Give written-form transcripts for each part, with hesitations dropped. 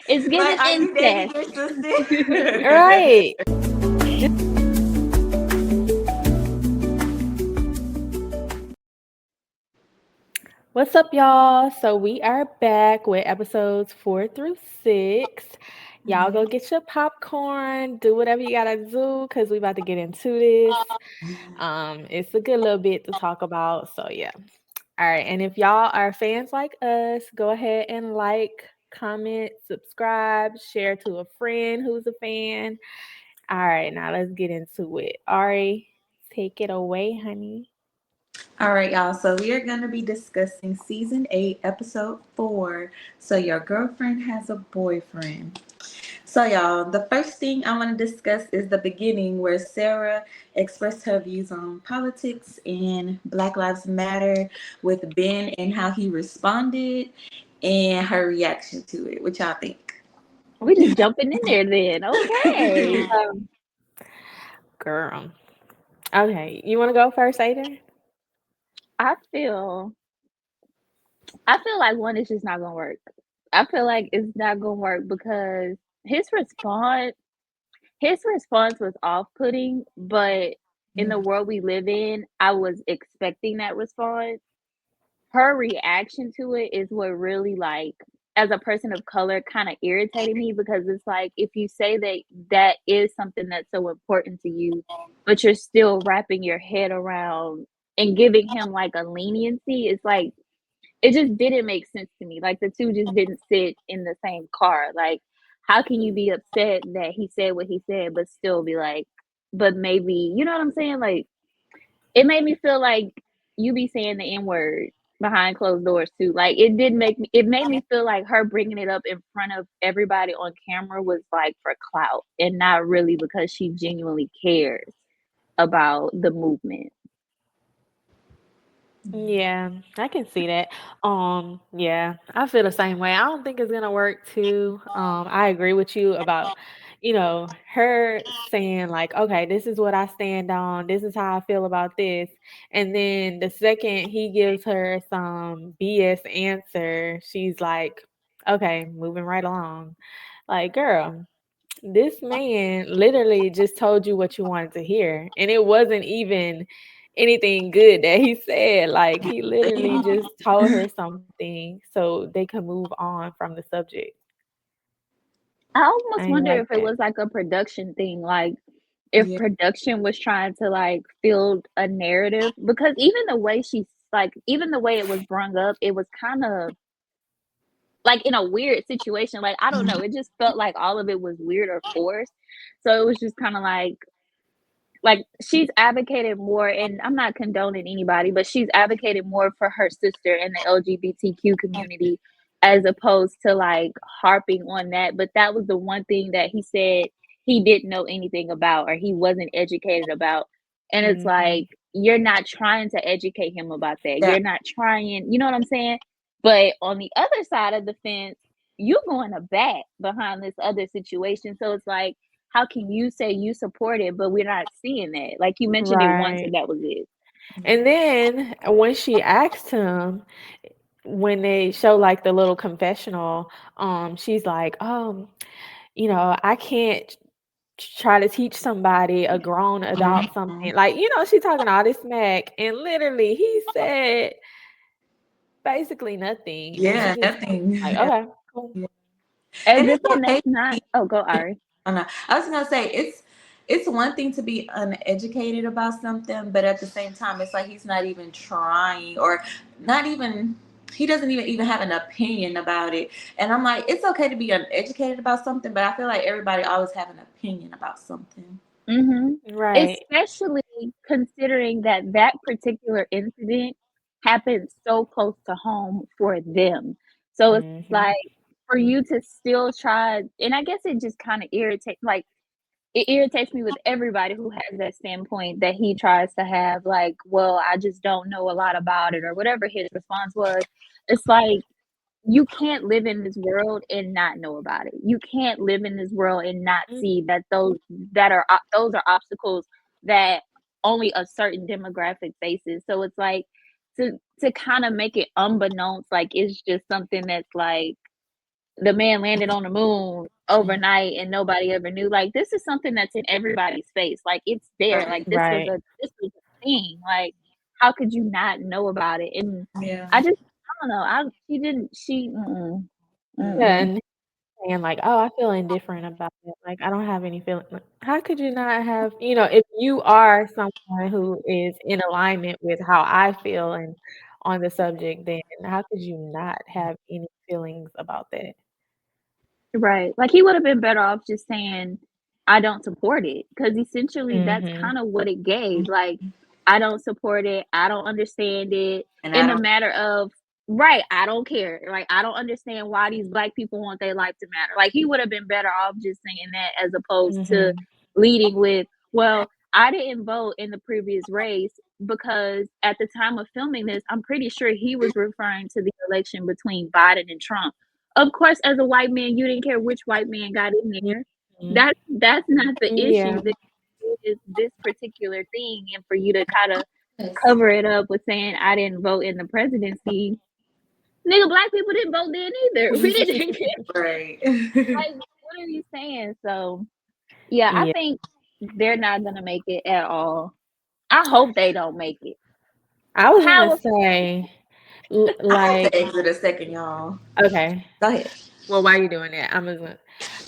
It's Like, giving are you dating incest. your sister? Right. What's up, y'all? So we are back with episodes 4-6. Y'all go get your popcorn, do whatever you gotta do, cause we about to get into this. It's a good little bit to talk about. So yeah. All right. And if y'all are fans like us, go ahead and like, comment, subscribe, share to a friend who's a fan. All right, now let's get into it. Ari, take it away, honey. All right, y'all. So we are going to be discussing season 8, episode 4. So your girlfriend has a boyfriend. So, y'all, the first thing I want to discuss is the beginning where Sarah expressed her views on politics and Black Lives Matter with Ben and how he responded and her reaction to it. What y'all think? We just jumping in there then. Okay. Um, Girl. Okay, you want to go first, Aiden? I feel I feel like one is just not gonna work. I feel like it's not gonna work because his response his response was off-putting, but in the Yeah. world we live in, I was expecting that response. Her reaction to it is what really, like, as a person of color, kind of irritated me because it's like if you say that that is something that's so important to you, but you're still wrapping your head around and giving him like a leniency, it's like it just didn't make sense to me. Like the two just didn't sit in the same car. Like, how can you be upset that he said what he said, but still be like, but maybe, you know what I'm saying? Like, it made me feel like you be saying the N word behind closed doors too. Like, it made me feel like her bringing it up in front of everybody on camera was like for clout and not really because she genuinely cares about the movement. Yeah, I can see that. Yeah, I feel the same way. I don't think it's gonna work too. I agree with you about, her saying like, okay, this is what I stand on, this is how I feel about this. And then the second he gives her some BS answer, she's like, okay, moving right along. Like, girl, this man literally just told you what you wanted to hear, and it wasn't even anything good that he said. Like, he literally just told her something so they could move on from the subject. I I almost ain't wonder like if it that. was like a production thing, like if Yeah. production was trying to like build a narrative because even the way she's like even the way it was brung up, it was kind of like in a weird situation. Like I don't know, it just felt like all of it was weird or forced. So it was just kind of like she's advocated more, and I'm not condoning anybody, but she's advocated more for her sister and the LGBTQ community as opposed to like harping on that. But that was the one thing that he said he didn't know anything about or he wasn't educated about. And it's Mhm. like you're not trying to educate him about that. Yeah. You're not trying, you know what I'm saying? But on the other side of the fence, you're going to bat behind this other situation. So it's like how can you say you support it, but we're not seeing that? Like you mentioned it once Right. and that was it. And then when she asked him, when they show like the little confessional, she's like, I can't try to teach somebody, a grown adult, Mhm. something. Like, she talking all this smack, and literally he said basically nothing. And she Yeah, just nothing. like, okay, cool. Yeah. As And if it's and okay that's to not be. oh go Ari. Oh, no. I was gonna say it's one thing to be uneducated about something, but at the same time, it's like he's not even trying, or not even. He doesn't even have an opinion about it, and I'm like, it's okay to be uneducated about something, but I feel like everybody always have an opinion about something. Mm-hmm. Right. Especially considering that that particular incident happened so close to home for them. So it's Hmm. like for you to still try, and I guess it just kind of irritates like it irritates me with everybody who has that standpoint that he tries to have, like, well, I just don't know a lot about it, or whatever his response was. It's like, you can't live in this world and not know about it. You can't live in this world and not see that those are obstacles that only a certain demographic faces. So it's like to kind of make it unbeknownst, like it's just something that's like the man landed on the moon overnight and nobody ever knew. Like, this is something that's in everybody's face. Like, it's there. Like, Right. Right. this was a thing. Like, how could you not know about it? And Yeah. I just I don't know. I she didn't she mm-mm, Yeah, mm-mm. and saying like, "Oh, I feel indifferent about it. Like, I don't have any feeling." Like, how could you not have, if you are someone who is in alignment with how I feel and on the subject, then how could you not have any feelings about that? Right. Like, he would've been better off just saying, "I don't support it," because essentially that's Mhm. kinda what it gave, like, "I don't support it, I don't understand it," And I in the don't. matter of right, "I don't care," like, "I don't understand why these black people want their life to matter." Like, he would've been better off just saying that as opposed to Mhm. leading with, "Well, I didn't vote in the previous race because at the time of filming this," I'm pretty sure he was referring to the election between Biden and Trump. Of course, as a white man, you didn't care which white man got in there. Mhm. That's not the Yeah. issue. The issue is this particular thing, and for you to kinda Yes. cover it up with saying, "I didn't vote in the presidency." Nigga, black people didn't vote then either. We didn't get Right. like, what are you saying? So, yeah, I Yeah. think they're not gonna make it at all. I hope they don't make it. I was gonna How say, I have like, to exit a second, y'all. okay. Go ahead. Well, why are you doing that?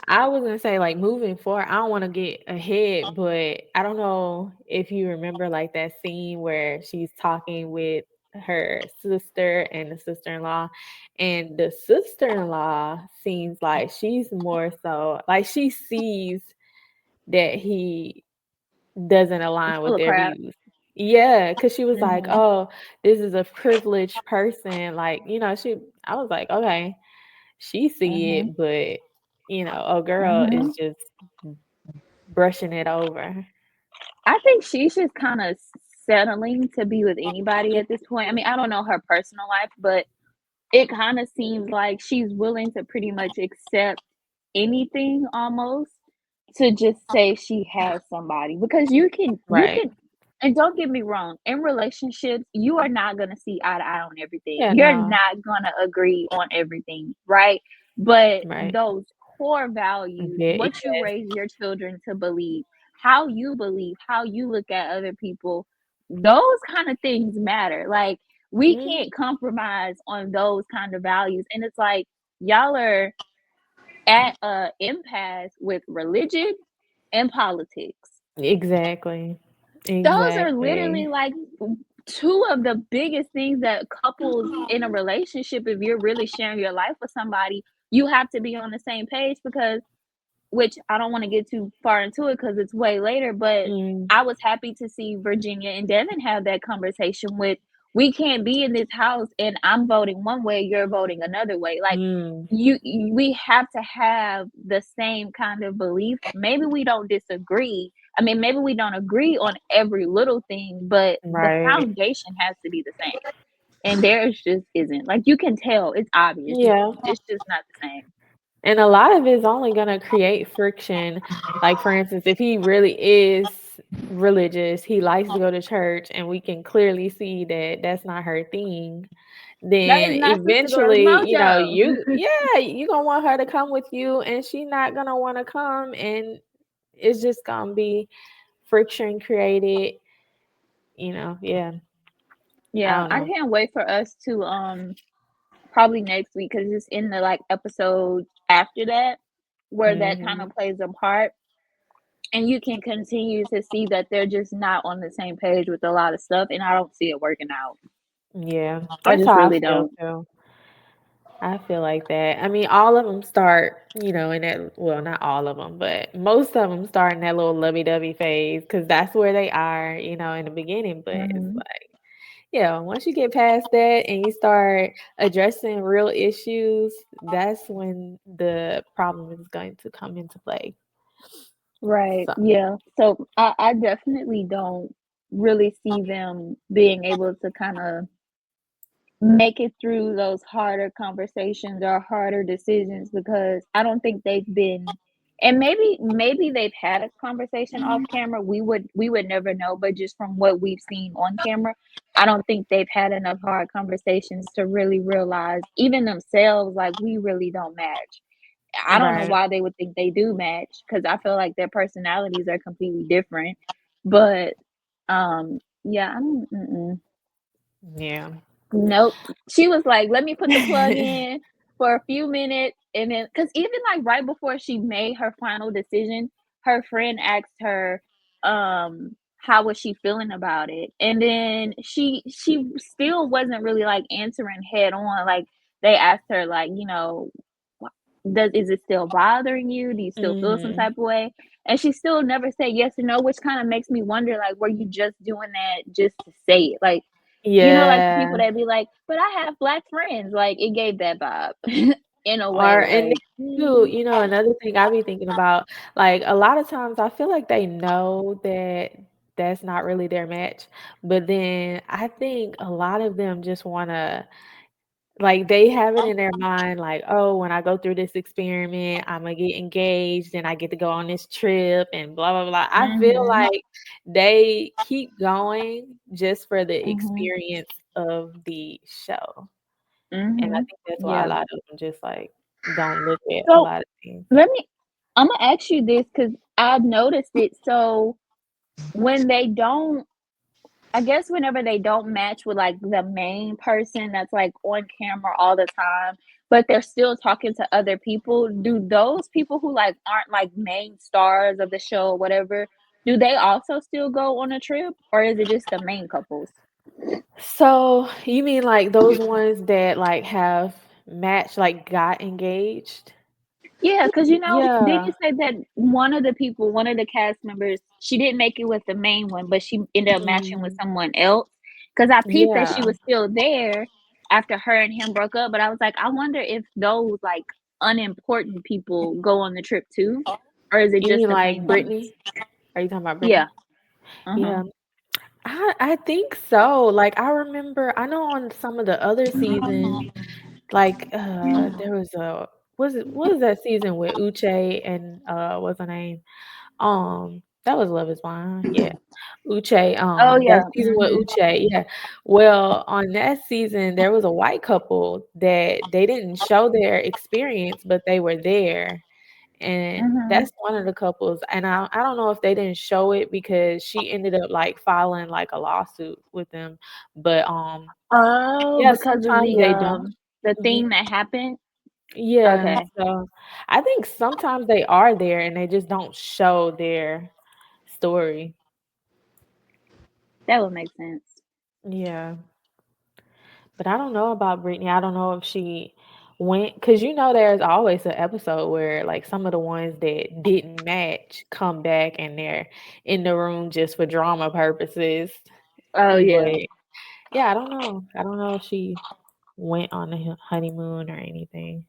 I was gonna say, like, moving forward, I don't want to get ahead, but I don't know if you remember like that scene where she's talking with her sister and the sister-in-law, and the sister-in-law seems like she's more so like she sees that he doesn't align full with of their crap. views. Yeah, because she was like, Mhm, "Oh, this is a privileged person." Like, I was like, okay, she see mhm, it, but a girl is mhm. just brushing it over. I think she's just kinda settling to be with anybody at this point. I mean, I don't know her personal life, but it kinda seems like she's willing to pretty much accept anything almost to just say she has somebody because you Right. can and don't get me wrong, in relationships, you are not gonna see eye to eye on everything. Yeah, You're no. not gonna agree on everything, right? But Right. those core values, Yeah, what you yes. raise your children to believe, how you look at other people, those kind of things matter. Like, we Mhm. can't compromise on those kind of values. And it's like, y'all are at a impasse with religion and politics. Exactly. Those are literally Exactly. like two of the biggest things that couples in a relationship, if you're really sharing your life with somebody, you have to be on the same page because which I don't want to get too far into it because it's way later, but Mm, I was happy to see Virginia and Devin have that conversation with we can't be in this house and I'm voting one way, you're voting another way. Like mm, we have to have the same kind of belief. Maybe we don't disagree. I mean, maybe we don't agree on every little thing, but the right. foundation has to be the same. And theirs just isn't. Like you can tell, it's obvious. Yeah. It's just not the same. And a lot of it's only gonna create friction. Like, for instance, if he really is religious, he likes to go to church, and we can clearly see that that's not her thing, That then is not Sister Girl's eventually, mojo. you gonna want her to come with you, and she not gonna wanna come, and it's just gonna be friction created, yeah, I Yeah, don't I know. can't wait for us to probably next week because it's in the like episode after that where that kind of Mhm. plays a part and you can continue to see that they're just not on the same page with a lot of stuff and I don't see it working out. Yeah, I that's just how I really feel don't. too. I feel like that. I mean, all of them start, in that, well, not all of them, but most of them start in that little lovey-dovey phase because that's where they are, in the beginning. But it's Mhm. like, yeah, once you get past that and you start addressing real issues, that's when the problem is going to come into play. Right. So, Yeah. So I definitely don't really see them being able to kind of make it through those harder conversations or harder decisions because I don't think they've been and maybe they've had a conversation off camera. We would never know, but just from what we've seen on camera, I don't think they've had enough hard conversations to really realize even themselves like we really don't match. I don't know Right. why they would think they do match because I feel like their personalities are completely different. But yeah, I don't. Yeah. Nope. She was like, "Let me put the plug in for a few minutes," and then, cause even, like, right before she made her final decision, her friend asked her, how was she feeling about it, and then she still wasn't really, like, answering head on, like, they asked her, like, "Wha does is it still bothering you? Do you still feel some Mhm. type of way?" And she still never said yes or no, which kinda makes me wonder, like, were you just doing that just to say it? Like, like the Yeah. people that be like, "But I have black friends." Like, it gave that vibe in a way, Or and then like, too, another thing I be thinking about, like, a lot of times I feel like they know that that's not really their match, but then I think a lot of them just wanna like, they have it in their mind, like, "Oh, when I go through this experiment, Imma get engaged, and I get to go on this trip, and blah, blah, blah." I feel mhm, like they keep going just for the mhm, experience of the show, and I mhm. think that's why a Yeah. lot of them just, like, don't look at a So, lot of things. let me Imma ask you this because 'cause I've noticed it. So, when they don't I guess whenever they don't match with, like, the main person that's, like, on camera all the time, but they're still talking to other people, do those people who, like, aren't, like, main stars of the show or whatever, do they also still go on a trip, or is it just the main couples? So, you mean, like, those ones that, like, have matched, like, got engaged? Yeah, cause didn't Yeah. you say that one of the cast members, she didn't make it with the main one, but she ended up matching with Mhm. someone else? Cause I peeped that she Yeah. was still there after her and him broke up, but I was like, "I wonder if those, like, unimportant people go on the trip too, or is it You just mean, the like, main ones?" Brittany? Are you talking about Yeah, Brittany? uh-huh. Yeah. I think so, like, I know on some of the other seasons, like, there was a what was that season with Uche and, what's her name? That was Love Is Blind, yeah. Uche, Oh, that yeah, season with mhm, Uche, yeah. Well, on that season, there was a white couple that they didn't show their experience, but they were there. And mhm. that's one of the couples, and I don't know if they didn't show it because she ended up, like, filing, like, a lawsuit with them, but, Oh, yeah, because of sometimes they don't. the Mhm. thing that happened? Yeah, Okay, so I think sometimes they are there and they just don't show their story. that would make sense. Yeah, but I don't know about Britney. I don't know if she went because there's always an episode where, like, some of the ones that didn't match come back and they're in the room just for drama purposes. Oh, yeah. But yeah, I don't know. I don't know if she went on a honeymoon or anything.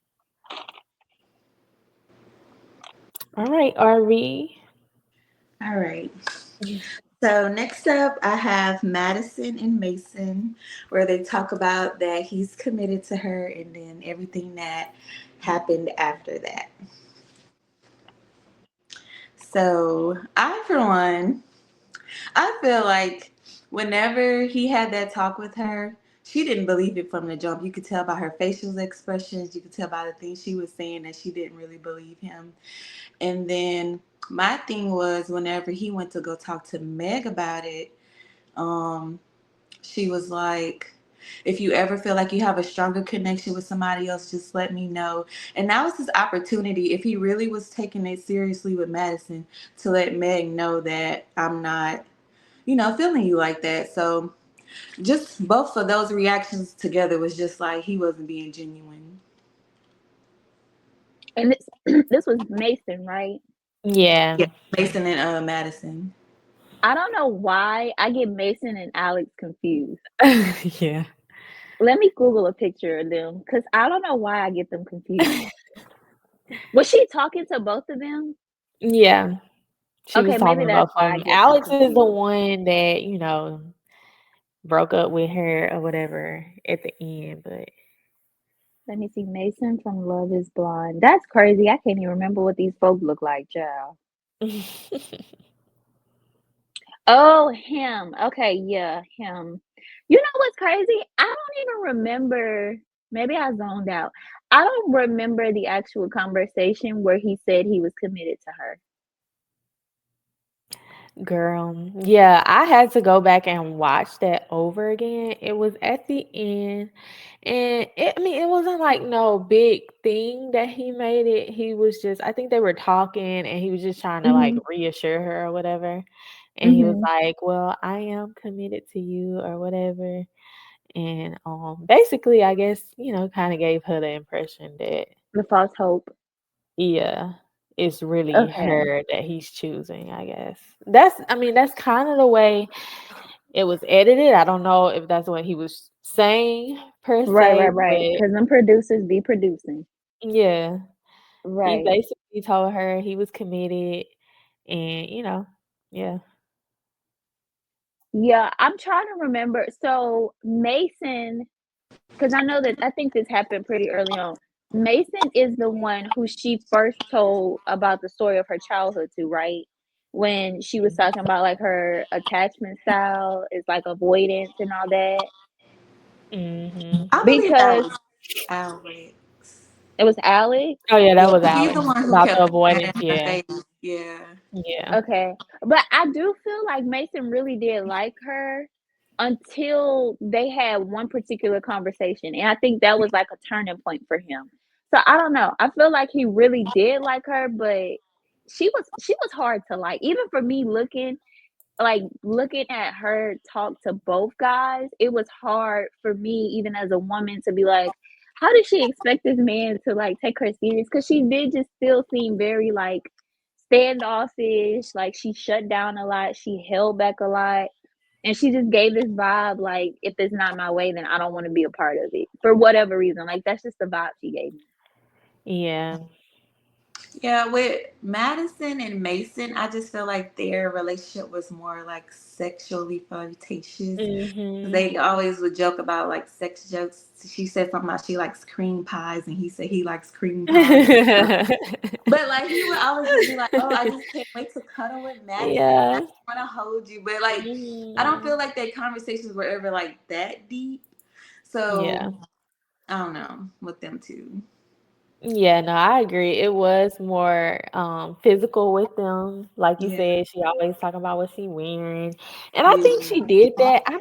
All right, RV. All right. So next up, I have Madison and Mason, where they talk about that he's committed to her and then everything that happened after that. So I, for one, I feel like whenever he had that talk with her, she didn't believe it from the jump. You could tell by her facial expressions. You could tell by the things she was saying that she didn't really believe him. And then my thing was whenever he went to go talk to Meg about it, um, she was like, if you ever feel like you have a stronger connection with somebody else, just let me know. And that was his opportunity, if he really was taking it seriously with Madison, to let Meg know that I'm not, feeling you like that. So just both of those reactions together was just like he wasn't being genuine. And this this was Mason, right? Yeah, Yeah. Mason and Madison. I don't know why I get Mason and Alex confused. Yeah. Let me Google a picture of them because I don't know why I get them confused. Was she talking to both of them? Yeah. She was Okay, maybe talking that's about why I them. get them Alex is the confused. one that, broke up with her or whatever at the end, but Let me see. Mason from Love Is Blind. That's crazy. I can't even remember what these folks look like, child. Oh, him. Okay, yeah, him. You know what's crazy? I don't even remember. Maybe I zoned out. I don't remember the actual conversation where he said he was committed to her. Girl, yeah, I had to go back and watch that over again. It was at the end, and I mean, it wasn't like no big thing that he made it. He was just, I think they were talking, and he was just trying to like Mhm. reassure her or whatever. And he was Mhm. like, "Well, I am committed to you or whatever." And basically, I guess kind of gave her the impression that The false hope. yeah, it's really Okay. her that he's choosing. I guess I mean, that's kind of the way it was edited. I don't know if that's what he was saying per Right, se, right, right. but Because them producers be producing. yeah, he Right. basically told her he was committed, and yeah. Yeah, I'm trying to remember. So Mason, because I know that I think this happened pretty early on. Mason is the one who she first told about the story of her childhood to, right? When she was talking about like her attachment style is like avoidance and all that. Hmm. I believe that Because was Alex. it was Alex. Oh yeah, that Yeah, was he's the Alex one who about the kept putting avoidance. that in her Yeah, face. Yeah. yeah. Okay. But I do feel like Mason really did like her until they had one particular conversation. And I think that was like a turning point for him. So I don't know. I feel like he really did like her, but she was hard to like. Even for me looking at her talk to both guys, it was hard for me even as a woman to be like, how did she expect this man to like take her serious? Because she did just still seem very like standoffish, like she shut down a lot, she held back a lot, and she just gave this vibe like if it's not my way, then I don't want to be a part of it for whatever reason. Like that's just the vibe she gave me. Yeah. Yeah, with Madison and Mason, I just feel like their relationship was more like sexually flirtatious. Mhm. They always would joke about like sex jokes. She said something about she likes cream pies, and he said he likes cream pies. But like he would always just be like, "Oh, I just can't wait to cuddle with Madison. I Yeah. just want to hold you." But like, I don't feel Mhm. like their conversations were ever like that deep. So Yeah. I don't know with them two. Yeah, no, I agree. It was more physical with them. Like you Yeah. said, she always talking about what she wearing. And I think Yeah. she did that. I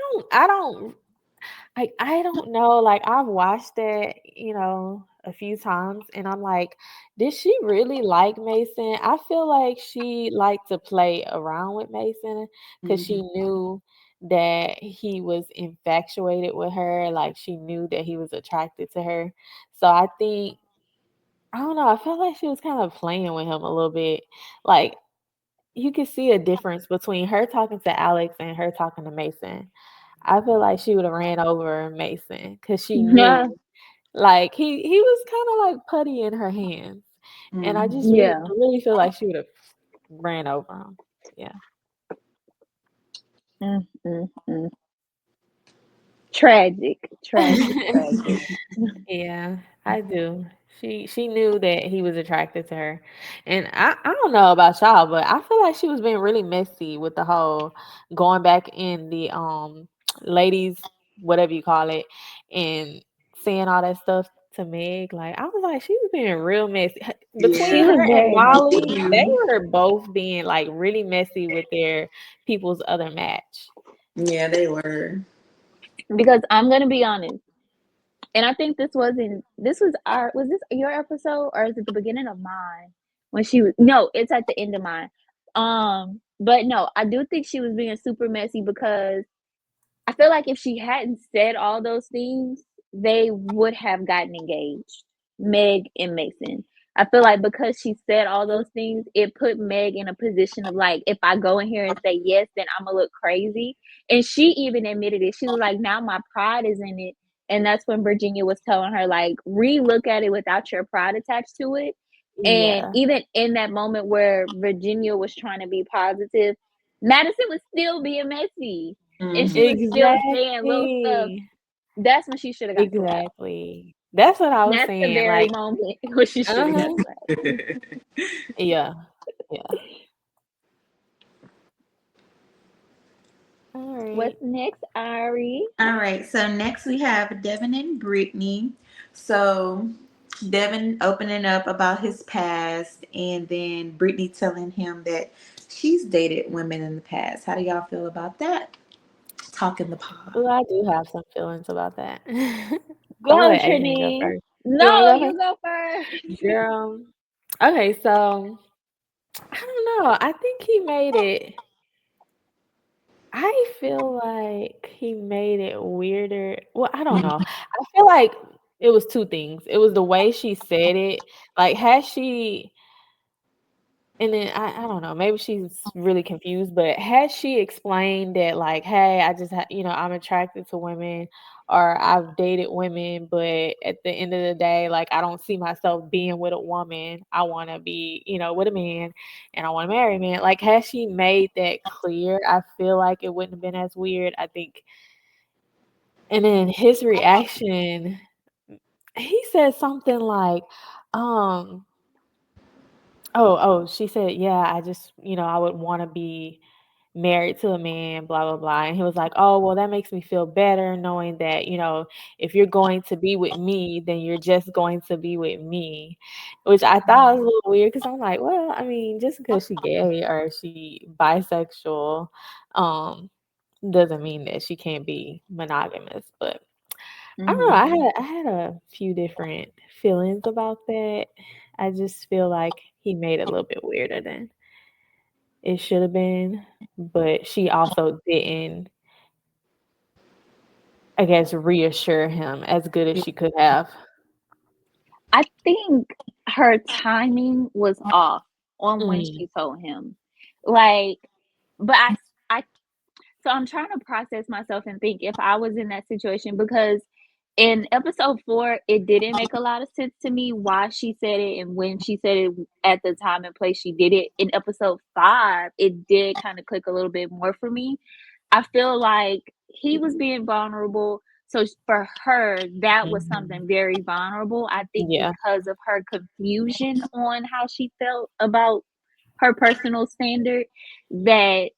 don't know. Like I've watched it, a few times, and I'm like, did she really like Mason? I feel like she liked to play around with Mason because Mhm. she knew that he was infatuated with her. Like she knew that he was attracted to her. So I think I don't know. I felt like she was kind of playing with him a little bit. Like you could see a difference between her talking to Alex and her talking to Mason. I feel like she would have ran over Mason because she knew, Yeah, like he was kind of like putty in her hands, and I just Mhm. yeah. really feel like she would have ran over him. Yeah. Mm, mm, mm. Tragic, tragic, tragic. Yeah, I do. She knew that he was attracted to her. And I don't know about y'all, but I feel like she was being really messy with the whole going back in the ladies, whatever you call it, and saying all that stuff to Meg. Like I was like, she was being real messy. She Between Yeah. her was and very Molly, messy they Mhm. were both being like really messy with their people's other match. Yeah, they were. because I'm gonna be honest. And I think this was this your episode or is it the beginning of mine? When she was no, it's at the end of mine. But no, I do think she was being super messy because I feel like if she hadn't said all those things, they would have gotten engaged, Meg and Mason. I feel like because she said all those things, it put Meg in a position of like, if I go in here and say yes, then I'm gonna look crazy. And she even admitted it. She was like, now my pride is in it. And that's when Virginia was telling her, like, re-look at it without your pride attached to it. And Yeah. even in that moment where Virginia was trying to be positive, Madison was still being messy and she Mhm. was still saying little stuff. Exactly. That's when she should have got slapped. Exactly. That's what I was That's the saying. very Like, moment where she should have got uh-huh. slapped. Yeah. Yeah. All right. What's next, Ari? All right. So next we have Devin and Brittany. So Devin opening up about his past, and then Brittany telling him that she's dated women in the past. How do y'all feel about that? Talking the pod. Well, I do have some feelings about that. I'll Go, let Adrian go Trini. first. You want me to No, go you first? go first. Girl. Okay, so I don't know. I think he made it. I feel like he made it weirder. Well, I don't know. I feel like it was two things. It was the way she said it. Like, had she and then I don't know, maybe she's really confused, but had she explained that like, "Hey, I just I'm attracted to women or I've dated women, but at the end of the day, like I don't see myself being with a woman. I want to be, with a man and I want to marry a man." Like had she made that clear, I feel like it wouldn't have been as weird, I think. And then his reaction, he said something like, um she said, "Yeah, I just, I would wanna be married to a man, blah, blah, blah." And he was like, "Oh, well, that makes me feel better knowing that, if you're going to be with me, then you're just going to be with me." Which I thought was a little weird because 'cause I'm like, well, I mean, just because she gay or she bisexual, um, doesn't mean that she can't be monogamous. But I don't know, Hmm. I had a few different feelings about that. I just feel like he made it a little bit weirder than it should have been, but she also didn't, I guess, reassure him as good as she could have. I think her timing was off on when Mm, she told him. Like, but I so I'm trying to process myself and think if I was in that situation because in episode 4, it didn't make a lot of sense to me why she said it and when she said it at the time and place she did it. In episode 5, it did kind of click a little bit more for me. I feel like he was being vulnerable. So for her, that was mhm. something very vulnerable. I think Yeah, because of her confusion on how she felt about her personal standard, that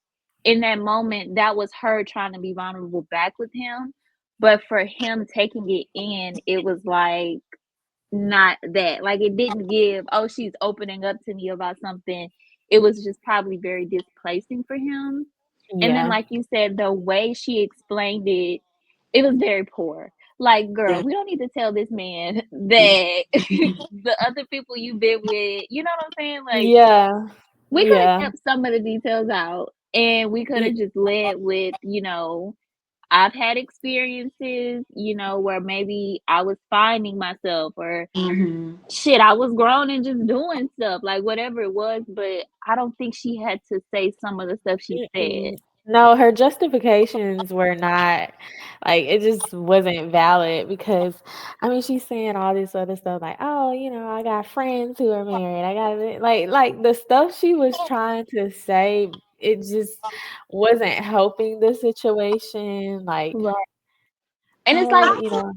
in that moment, that was her trying to be vulnerable back with him. But for him taking it in, it was like not that. Like it didn't give, oh, she's opening up to me about something. It was just probably very displacing for him. And then, yeah, like you said, the way she explained it, it was very poor. Like, girl, Yeah. we don't need to tell this man that the other people you've been with, you know what I'm saying? Like, yeah, we could yeah, have kept some of the details out and we could y have just led with, I've had experiences, where maybe I was finding myself or Hmm. shit, I was grown and just doing stuff, like whatever it was, but I don't think she had to say some of the stuff she said. mm-mm. No, her justifications were not like, it just wasn't valid because, I mean, she's saying all this other stuff like, "Oh, I got friends who are married. I got it." Like, the stuff she was trying to say, it just wasn't helping the situation, like, Right. And it's like, you know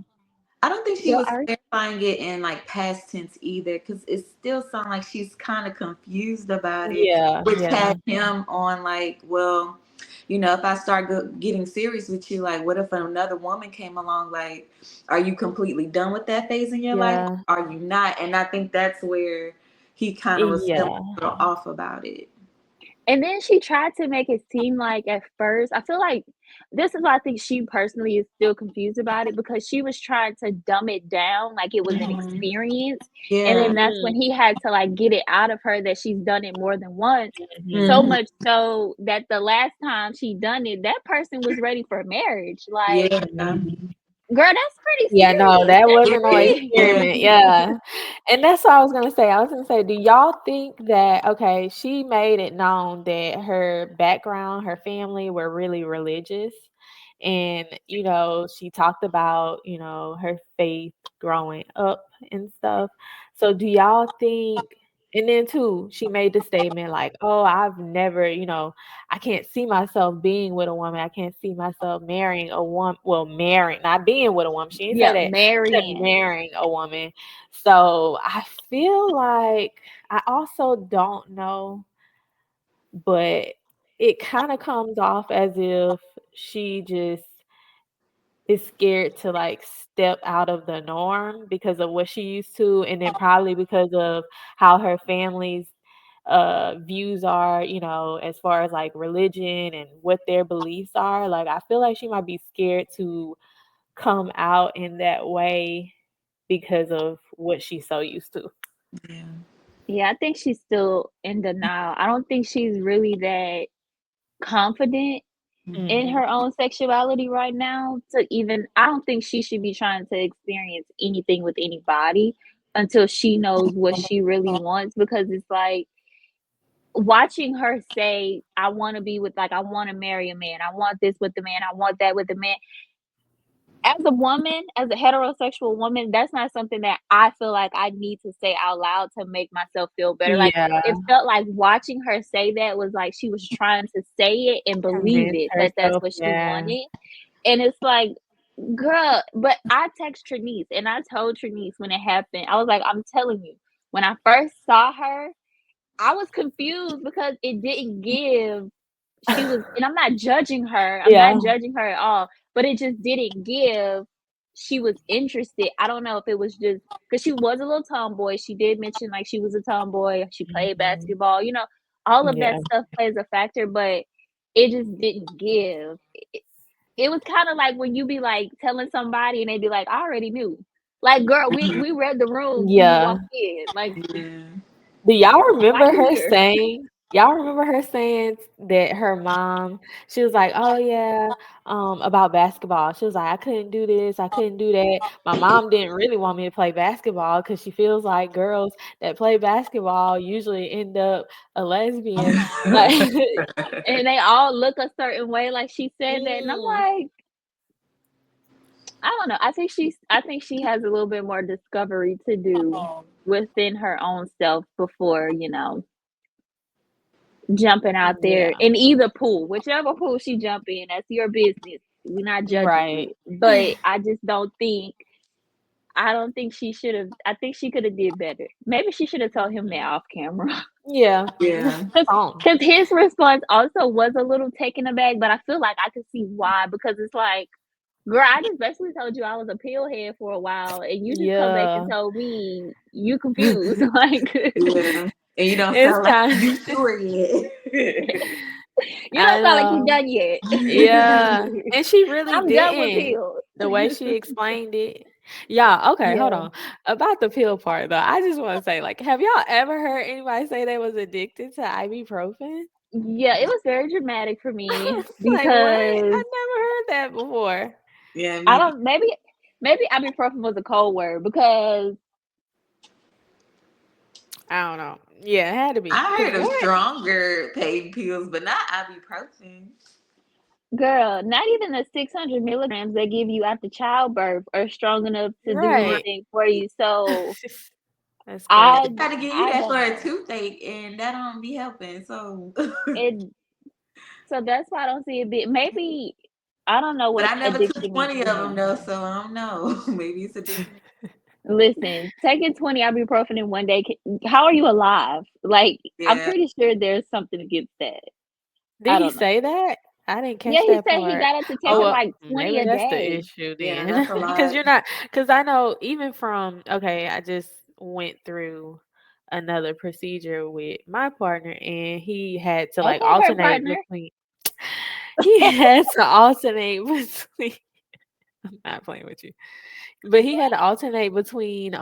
I don't think she girl, was clarifying it in like past tense either, because it still sounds like she's kind of confused about it, Yeah, which yeah, had him on like, well, if I start getting serious with you, like, what if another woman came along? Like, are you completely done with that phase in your life? yeah, Are you not? And I think that's where he kind of was feeling yeah, a little off about it. and then she tried to make it seem like at first, I feel like this is why I think she personally is still confused about it because she was trying to dumb it down like it was an Hmm. experience. And Yeah. then that's mhm, when he had to like get it out of her that she's done it more than once. mhm. So Hmm. much so that the last time she done it, that person was ready for marriage. Like, Yeah. girl, that's pretty Yeah, no, serious. that That's wasn't no Yeah. pretty Yeah. experiment, yeah, and that's what I was gonna say. I was gonna say, do y'all think that okay, she made it known that her background, her family were really religious, and, she talked about, her faith growing up and stuff. So do y'all think and then too, she made the statement like, "Oh, I've never, I can't see myself being with a woman. I can't see myself marrying a woman. Well, marrying, not being with a woman. She didn't say yeah, that. She said marrying. marrying a woman. So I feel like I also don't know, but it kind of comes off as if she just is scared to like step out of the norm because of what she used to, and then probably because of how her family's views are, as far as like religion and what their beliefs are. Like I feel like she might be scared to come out in that way because of what she's so used to. Yeah. Yeah, I think she's still in denial. I don't think she's really that confident in Hmm. her own sexuality right now to even I don't think she should be trying to experience anything with anybody until she knows what she really wants, because it's like watching her say, I want to be with, like, I want to marry a man, I want this with the man, I want that with the man. As a woman, as a heterosexual woman, that's not something that I feel like I need to say out loud to make myself feel better. Like, Yeah, it felt like watching her say that was like she was trying to say it and believe convince it that that's herself. what she Yeah. wanted. And it's like, girl, but I text Trinice and I told Trinice when it happened, I was like, I'm telling you, when I first saw her, I was confused because it didn't give, she was, and I'm not judging her. I'm not Yeah. judging her at all, but it just didn't give she was interested. I don't know if it was just because she was a little tomboy. She did mention like she was a tomboy. She played Mhm. basketball. All of that Yeah. stuff plays a factor, but it just didn't give. It was kind of like when you be like telling somebody and they be like, I already knew. Like, girl, we read the room when you Yeah. walked in. Like, Yeah. Do y'all why remember you her here? saying that her mom, she was like, "Oh yeah, about basketball." She was like, "I couldn't do this, I couldn't do that." My mom didn't really want me to play basketball because she feels like girls that play basketball usually end up a lesbian. Like, And they all look a certain way. Like she said that, and I'm mm, like, I don't know. I think she has a little bit more discovery to do within her own self before, jumping out there yeah, in either pool, whichever pool she jump in, that's your business. We're not judging right. you. But I don't think she should have, I think she could have did better. Maybe she should have told him that Mhm. off camera. Yeah, Yeah. song. Because his response also was a little taken aback, but I feel like I could see why, because it's like, girl, I just basically told you I was a pill head for a while, and you just come back and Yeah. told me you confused. Like, Yeah. And you don't It's sound like kind. you sure yet. you I don't sound like you know. done yet. Yeah, and she really I'm done with didn't. pills. The way she explained it. Yeah, okay, hold Yeah. on. About the pill part though, I just want to say, like, have y'all ever heard anybody say they was addicted to ibuprofen? Yeah, it was very dramatic for I me was like, what? because I never heard that before. Yeah, I me. don't, maybe ibuprofen was a code word because, I don't know. Yeah, it had to be. I Cause heard of what? stronger pain pills, but not ibuprofen. girl, not even the 600 milligrams they give you after childbirth are strong enough to do Right. anything for you. So That's I They crazy. try to give you I that for don't a know. toothache, and that don't be helping. So, It So that's why I don't see it be, maybe I don't know but what I never took addiction 20 of them means. though, so I don't know. Maybe it's a different. Listen, taking 20 ibuprofen in one day, how are you alive? Like, I'm Yeah. pretty sure there's something against that. Did I he don't know. say that? I didn't Yeah, catch he that said he part. got up to Oh, taking well, like 20 maybe a that's the day. issue Yeah, then. that's a Because lot. you're not, because I know even from, okay, I just went through another procedure with my partner and he had to like Okay, her alternate partner. between, he had to alternate between, I'm not playing with you. But he had to alternate between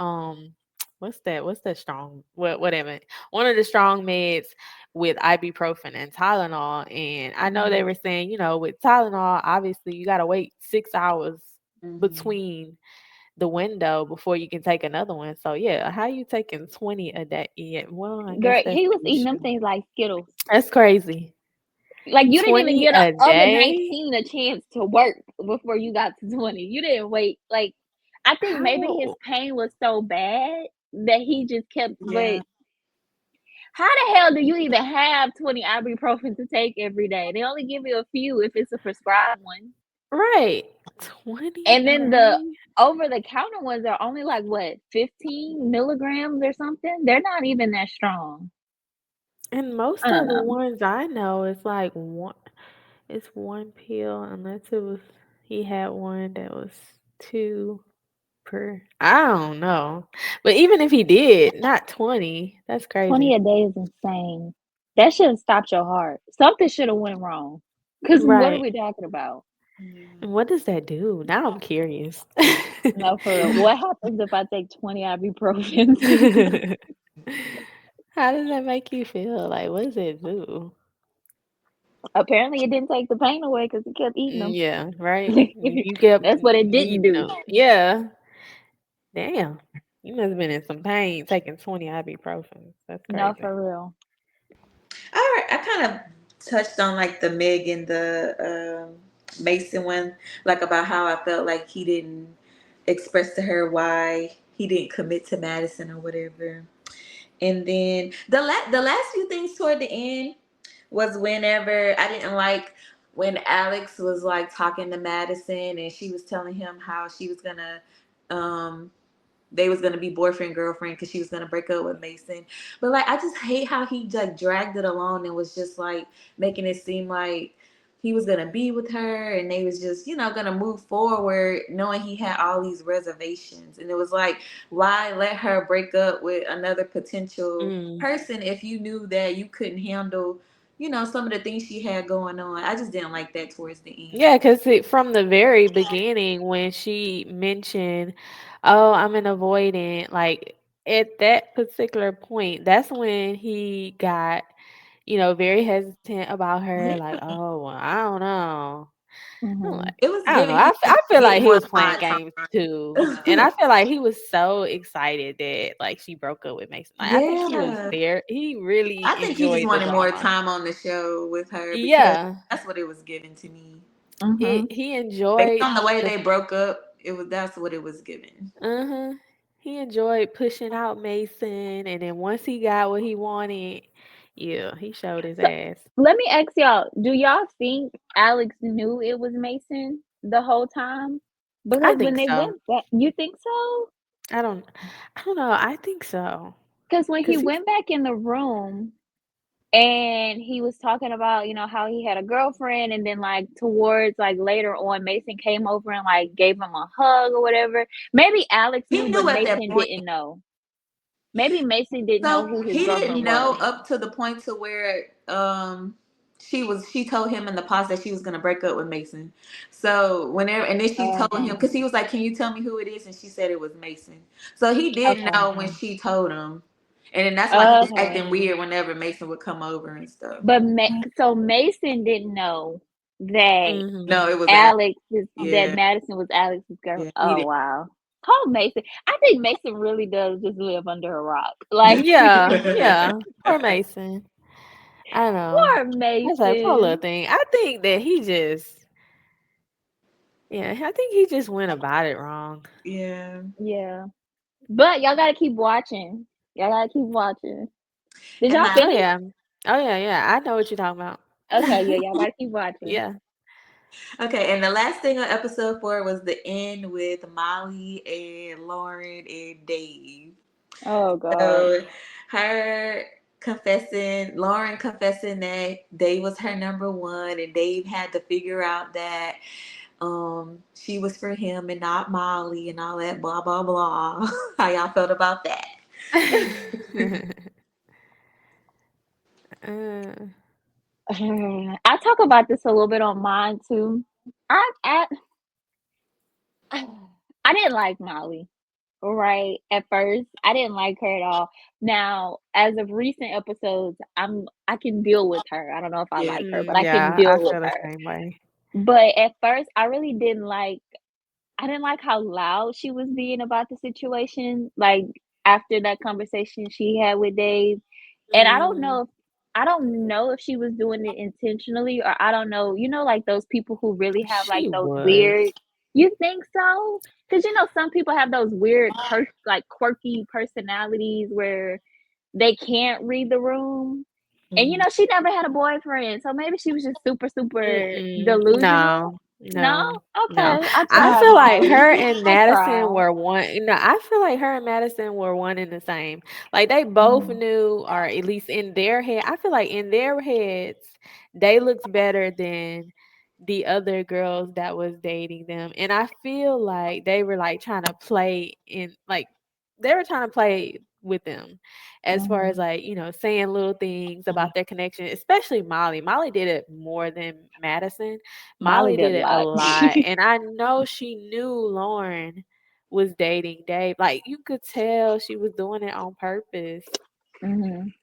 what's that strong whatever. One of the strong meds with ibuprofen and Tylenol. And I know they Mhm. were saying, with Tylenol, obviously you gotta wait 6 hours Hmm. between the window before you can take another one. So yeah, how you taking 20 a day? Yeah, well, I guess Girl, that's he was the eating them issue. things like Skittles. That's crazy. Like, you didn't even 20 get a a other day? 19 a chance to work before you got to 20. You didn't wait. Like, I think maybe his How? pain was so bad that he just kept, but Yeah. how the hell do you even have 20 ibuprofen to take every day? They only give you a few if it's a prescribed one. Right. 20 And a then the day? over the counter ones are only like what, 15 milligrams or something? They're not even that strong. And I most don't of the know. ones I know, it's like one, it's one pill unless it was. He had one that was 2 per I don't know. But even if he did, not 20, that's 20 crazy. a day is insane. That should have stopped your heart. Something should have went wrong. Cause what are Right. we talking about? And what does that do? Now I'm curious. No, for real. What happens if I take 20 ibuprofens? How does that make you feel? Like, what does it do? Apparently, it didn't take the pain away because it kept eating them. Yeah, right? You kept That's what it didn't needing do. them. Yeah. Damn. You must have been in some pain taking 20 ibuprofen. That's No, crazy. for real. I kind of touched on like the Meg and the Mason one, like about how I felt like he didn't express to her why he didn't commit to Madison or whatever. And then the last few things toward the end was whenever I didn't like when Alex was like talking to Madison and she was telling him how she was gonna um they was gonna be boyfriend girlfriend because she was gonna break up with Mason. But like I just hate how he like dragged it along and was just like making it seem like he was gonna be with her and they was just gonna move forward knowing he had all these reservations. And it was like, why let her break up with another potential Mm. person if you knew that you couldn't handle some of the things she had going on. I just didn't like that towards the end. Yeah, because from the very beginning, when she mentioned, "Oh, I'm an avoidant," like at that particular point, that's when he got, very hesitant about her. Like, "Oh, well, I don't know." I'm like, Hmm. It was I don't know. giving he I feel like didn't he want was playing my games too, and I time. feel like he was so excited that like she broke up with Mason. Like, I think he was Yeah. there. He really I think he just enjoyed the wanted more drama. time on the show with her because Yeah, that's what it was given to me. Hmm. he Based enjoyed on the way the they broke up, that's what it was given. Uh-huh. He enjoyed pushing out Mason, and then once he got what he wanted, yeah, he showed his So ass. let me ask y'all, do y'all think Alex knew it was Mason the whole time? I Because when think they so. went back, you think so? I don't I don't know. I think so. Because when he 'Cause he went back in the room and he was talking about, how he had a girlfriend, and then like towards like later on, Mason came over and like gave him a hug or whatever. Maybe Alex He knew, but knew at that Mason point. didn't know. Maybe Mason didn't know So who his he didn't girlfriend know was. up to the point to where she told him in the past that she was gonna break up with Mason. So whenever and then she told him Okay. because he was like, "Can you tell me who it is?" And she said it was Mason. So he did Okay. know when she told him, and then that's why he was Okay. acting weird whenever Mason would come over and stuff. But so Mason didn't know that Mhm. No, it was Alex. Alex is that Yeah, Madison was Alex's girl. yeah, he Oh did. wow. Paul Mason. I think Mason really does just live under a rock. Like Yeah, yeah. Poor Mason. I know. poor That's like poor little Mason. thing. I think that he just yeah, I think he just went about it wrong. Yeah, Yeah. But y'all gotta keep watching. Y'all gotta keep watching. Did and y'all Oh finish? yeah. Oh yeah, yeah. I know what you're talking about. Okay, yeah, y'all gotta keep watching. Yeah. okay, and the last thing on episode 4 was the end with Molly and Lauren and Dave. Oh God. So her Lauren confessing that Dave was her number one, and Dave had to figure out that she was for him and not Molly and all that blah blah blah. How y'all felt about that? uh, I talk about this a little bit on mine too. I I didn't like Molly. Right, at first, I didn't like her at all. Now, as of recent episodes, I can deal with her. I don't know if I Yeah. like her, but I can yeah, I deal with feel the her. same way. But at first, I didn't like how loud she was being about the situation, like, after that conversation she had with Dave, and Mhm. I don't know if she was doing it intentionally, or I don't know, like, those people who really have, like, She those was. weird. You think so? Because some people have those weird like, quirky personalities where they can't read the room, and, Mhm. she never had a boyfriend, so maybe she was just super, super Mm-mm. delusional? No, No? no, no. Okay, I I tried, feel like Molly. her and I Madison tried. were one. I feel like her and Madison were one and the same. Like they both Mhm. knew, or at least in their head. I feel like in their heads, they looked better than the other girls that was dating them. And I feel like they were like trying to play in like they were trying to play with them as far as Mhm. like, saying little things about their connection, especially Molly. Molly did it more than Madison. Molly Molly did did a it a lot. lot. And I know she knew Lauren was dating Dave. Like you could tell she was doing it on purpose. Mhm.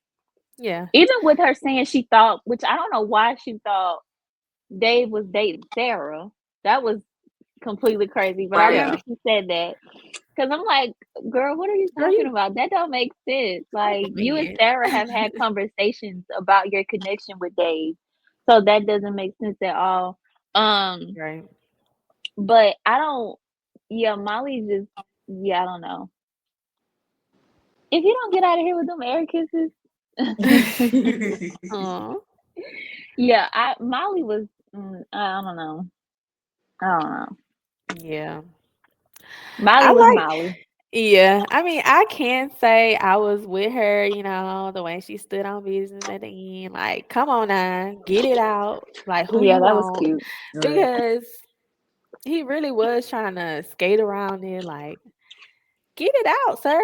Yeah. Even with her saying she thought, which I don't know why she thought Dave was dating Sarah. That was completely crazy. But I Right. remember Yeah. she said that because I'm like, girl, what are you Girl, talking you about? That don't make sense. Like you and man. Sarah have had conversations about your connection with Dave, so that doesn't make sense at all. Um, Right. but I don't. Yeah, Molly just. Yeah, I don't know. If you don't get out of here with them air kisses. Aw. Yeah, I Molly was. I don't know. I don't know. Yeah. Molly I was like Molly. yeah. I mean, I can say I was with her, the way she stood on business at the end. Like, come on now, get it out. Like who Yeah, you that was want. cute. Right. Because he really was trying to skate around it, like, get it out, sir.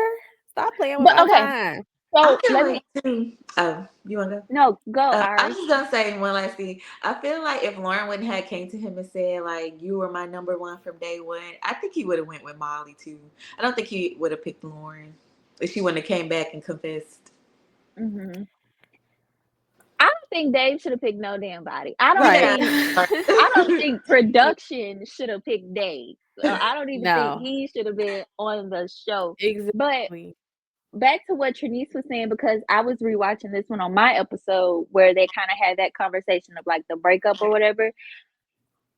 Stop playing with But my okay, time. I so feel let me like too. Oh, you wanna go? no go I'm Ari. just gonna say one last thing. I feel like if Lauren wouldn't have came to him and said like you were my number one from day one, I think he would have went with Molly too. I don't think he would have picked Lauren if she wouldn't have came back and confessed. Hmm. I don't think Dave should have picked no damn body. I don't Right. Yeah. think. I don't think production should have picked Dave. I don't even think No. he should have been on the show. But Exactly. back to what Trinice was saying, because I was rewatching this one on my episode where they kind of had that conversation of like the breakup or whatever.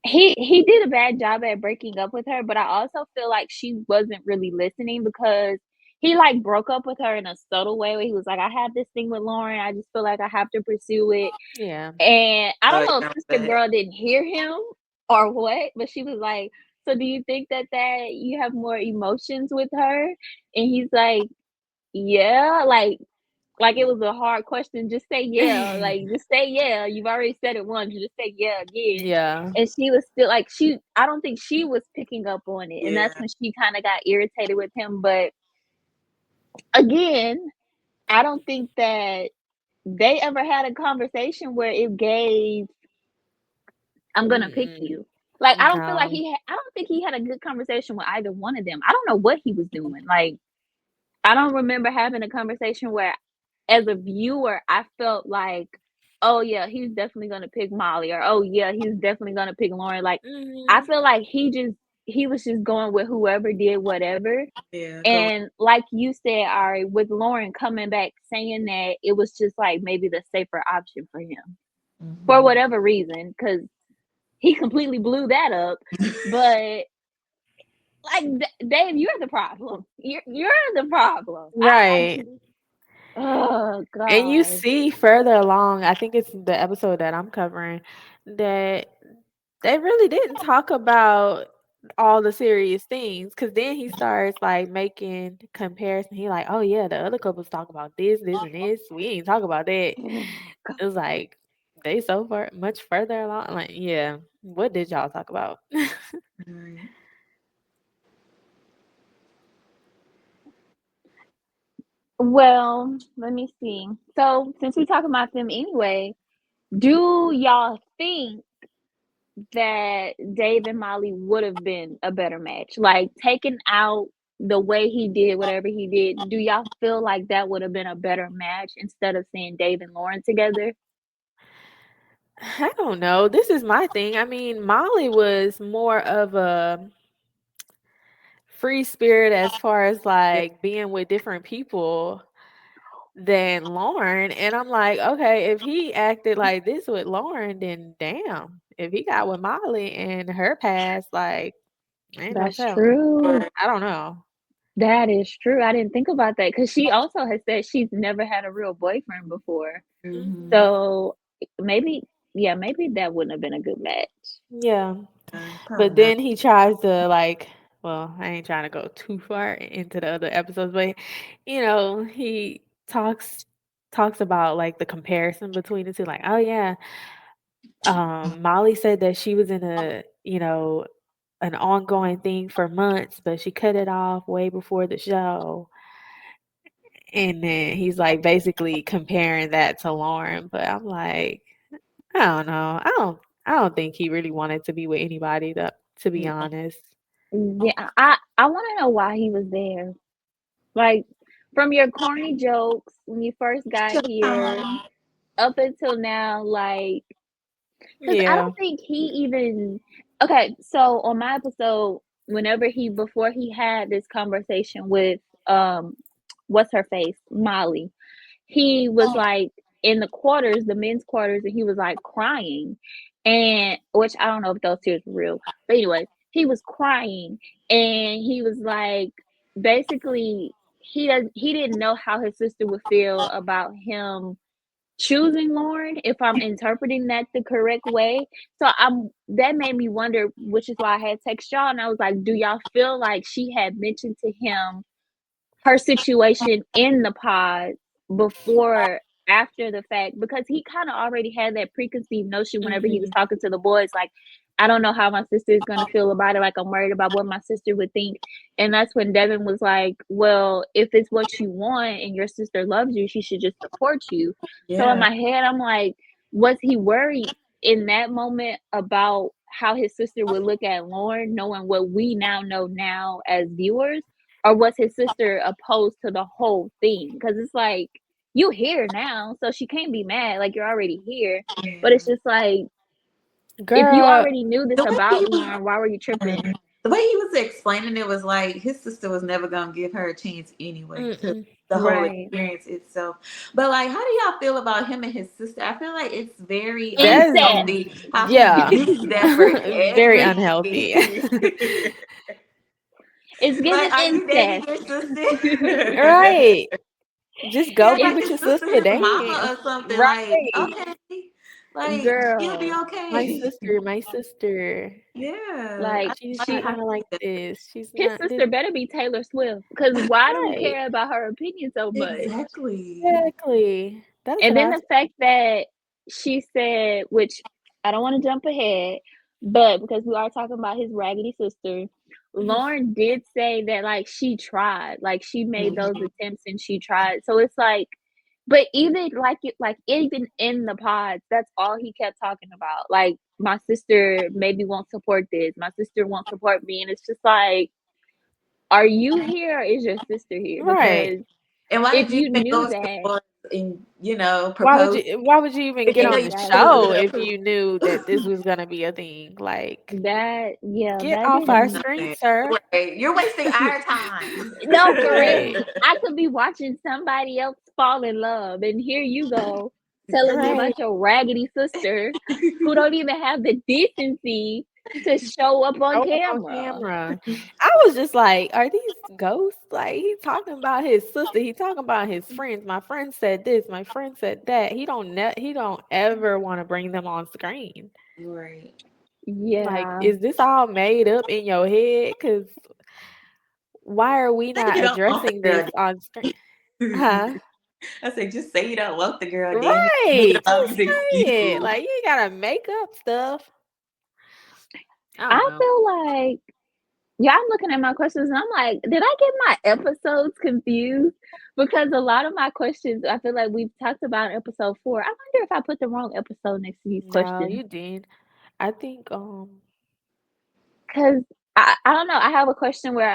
He did a bad job at breaking up with her, but I also feel like she wasn't really listening because he like broke up with her in a subtle way where he was like, I have this thing with Lauren, I just feel like I have to pursue it. Yeah. And I Oh don't know yeah, if Sister Girl didn't hear him or what, but she was like, so do you think that you have more emotions with her? And he's like, yeah, like it was a hard question. Just say yeah. Like just say yeah. You've already said it once. Just say yeah again. Yeah. And she was still like I don't think she was picking up on it. And that's yeah, when she kind of got irritated with him. But again, I don't think that they ever had a conversation where it gave I'm gonna pick Mm-mm. you. Like I don't feel like No. I don't think he had a good conversation with either one of them. I don't know what he was doing. Like I don't remember having a conversation where, as a viewer, I felt like, oh yeah, he's definitely gonna pick Molly, or oh yeah, he's definitely gonna pick Lauren. Like, I Mhm. feel like he was just going with whoever did whatever. yeah. Go. And like you said, Ari, with Lauren coming back saying that it was just like maybe the safer option for him for Hmm. whatever reason, because he completely blew that up. But like Dave, you're the problem. You're the problem. I Right. just oh And you god. see further along, I think it's the episode that I'm covering, that they really didn't talk about all the serious things. Cause then he starts like making comparison. He like, oh yeah, the other couples talk about this, this, and this. We ain't talk about that. Oh, God. It was like they so far much further along. Like, yeah, what did y'all talk about? Right. Well, let me see. So, since we talking about them anyway, do y'all think that Dave and Molly would have been a better match? Like taking out the way he did whatever he did, do y'all feel like that would have been a better match instead of seeing Dave and Lauren together? I don't know. This is my thing. I mean, Molly was more of a free spirit as far as Yeah. like being with different people than Lauren. And I'm like, okay, if he acted like this with Lauren, then damn. If he got with Molly and her past, like, ain't no That's telling. true. Right. I don't know. That is true. I didn't think about that because she also has said she's never had a real boyfriend before. Hmm. Mhm. So maybe, yeah, maybe that wouldn't have been a good match. Yeah. Probably But not. then he tries to like, well, I ain't trying to go too far into the other episodes, but he talks about like the comparison between the two, like, oh yeah, Molly said that she was in an ongoing thing for months, but she cut it off way before the show. And then he's like basically comparing that to Lauren, but I'm like, I don't know. I don't think he really wanted to be with anybody to be Yeah. honest. Yeah, I want to know why he was there. Like from your corny jokes when you first got here Um, up until now, like, because I Yeah. don't think he even. Okay, so on my episode, whenever he before he had this conversation with what's her face, Molly, he was like in the quarters, the men's quarters, and he was like crying, and which I don't know if those tears were real, but anyways, he was crying, and he was like, basically, he didn't know how his sister would feel about him choosing Lauren, if I'm interpreting that the correct way. So I'm that made me wonder, which is why I had text y'all, and I was like, do y'all feel like she had mentioned to him her situation in the pod before after the fact, because he kind of already had that preconceived notion whenever he was Mhm. talking to the boys, like, I don't know how my sister is going to feel about it, like I'm worried about what my sister would think. And that's when Devin was like, well, if it's what you want and your sister loves you, she should just support you. So in yeah, my head I'm like, was he worried in that moment about how his sister would look at Lauren, knowing what we now know now as viewers? Or was his sister opposed to the whole thing? Because it's like, you here now, so she can't be mad. Like, you're already here. But yeah. it's just like, if you Girl, already knew this The way he about was, Lauren, why were you tripping? the way he was explaining it was like his sister was never gonna give her a chance anyway to mm-mm. the whole Right. experience itself. But like, how do y'all feel about him and his sister? I feel like it's very That's Incest. unhealthy how he yeah. uses that for Very unhealthy. everything. It's Like, giving are you dating incest. your sister? Right. Just go Yeah, be It, like with his your sister, sister, his mama damn. or something. Like, Right. okay, like she'll be girl, My okay. sister, my sister. Yeah, I like, like She's she, how kind of like he this. She's his not this. sister better be Taylor Swift. Because why do we Right. care about her opinion so much? exactly. Exactly. That's And what then I the fact that she said, which I don't want to jump ahead, but because we are talking about his raggedy sister, said. Lauren did say that like she tried, like she made those Mhm. attempts and she tried. So it's like, but even like it, like even in the pods, that's all he kept talking about. Like, my sister maybe won't support this, my sister won't support me, and it's just like, are you here or is your sister here? Right. Because And why if did you you even knew go as that, far and Why would propose you even if get you know on you're the supposed exactly. show to if approve? you knew that this was gonna be a thing? Like, That, yeah, get that off That's our didn't. screen, nonsense. sir. Right. You're wasting our time. No, for real. Right. I could be watching somebody else fall in love, and here you go telling me Right. about your raggedy sister who don't even have the decency to show up on Show up on camera. camera. I was just like, are these ghosts? Like, he talking about his sister. He talking about his friends. My friend said this. My friend said that. He don't ever want to bring them on screen. Right. Like, Yeah. is this all made up in your head? Because why are we Say you not don't want the addressing girl. this on screen? Huh? I said, just say you don't want the girl, damn it. Making Right. all Just these say it. excuses. Like, you ain't gotta make up stuff. I don't I know. feel like, yeah, I'm looking at my questions and I'm like, did I get my episodes confused? Because a lot of my questions, I feel like we've talked about in episode 4. I wonder if I put the wrong episode next to these No, questions. you did. I think Because I don't know. I have a question where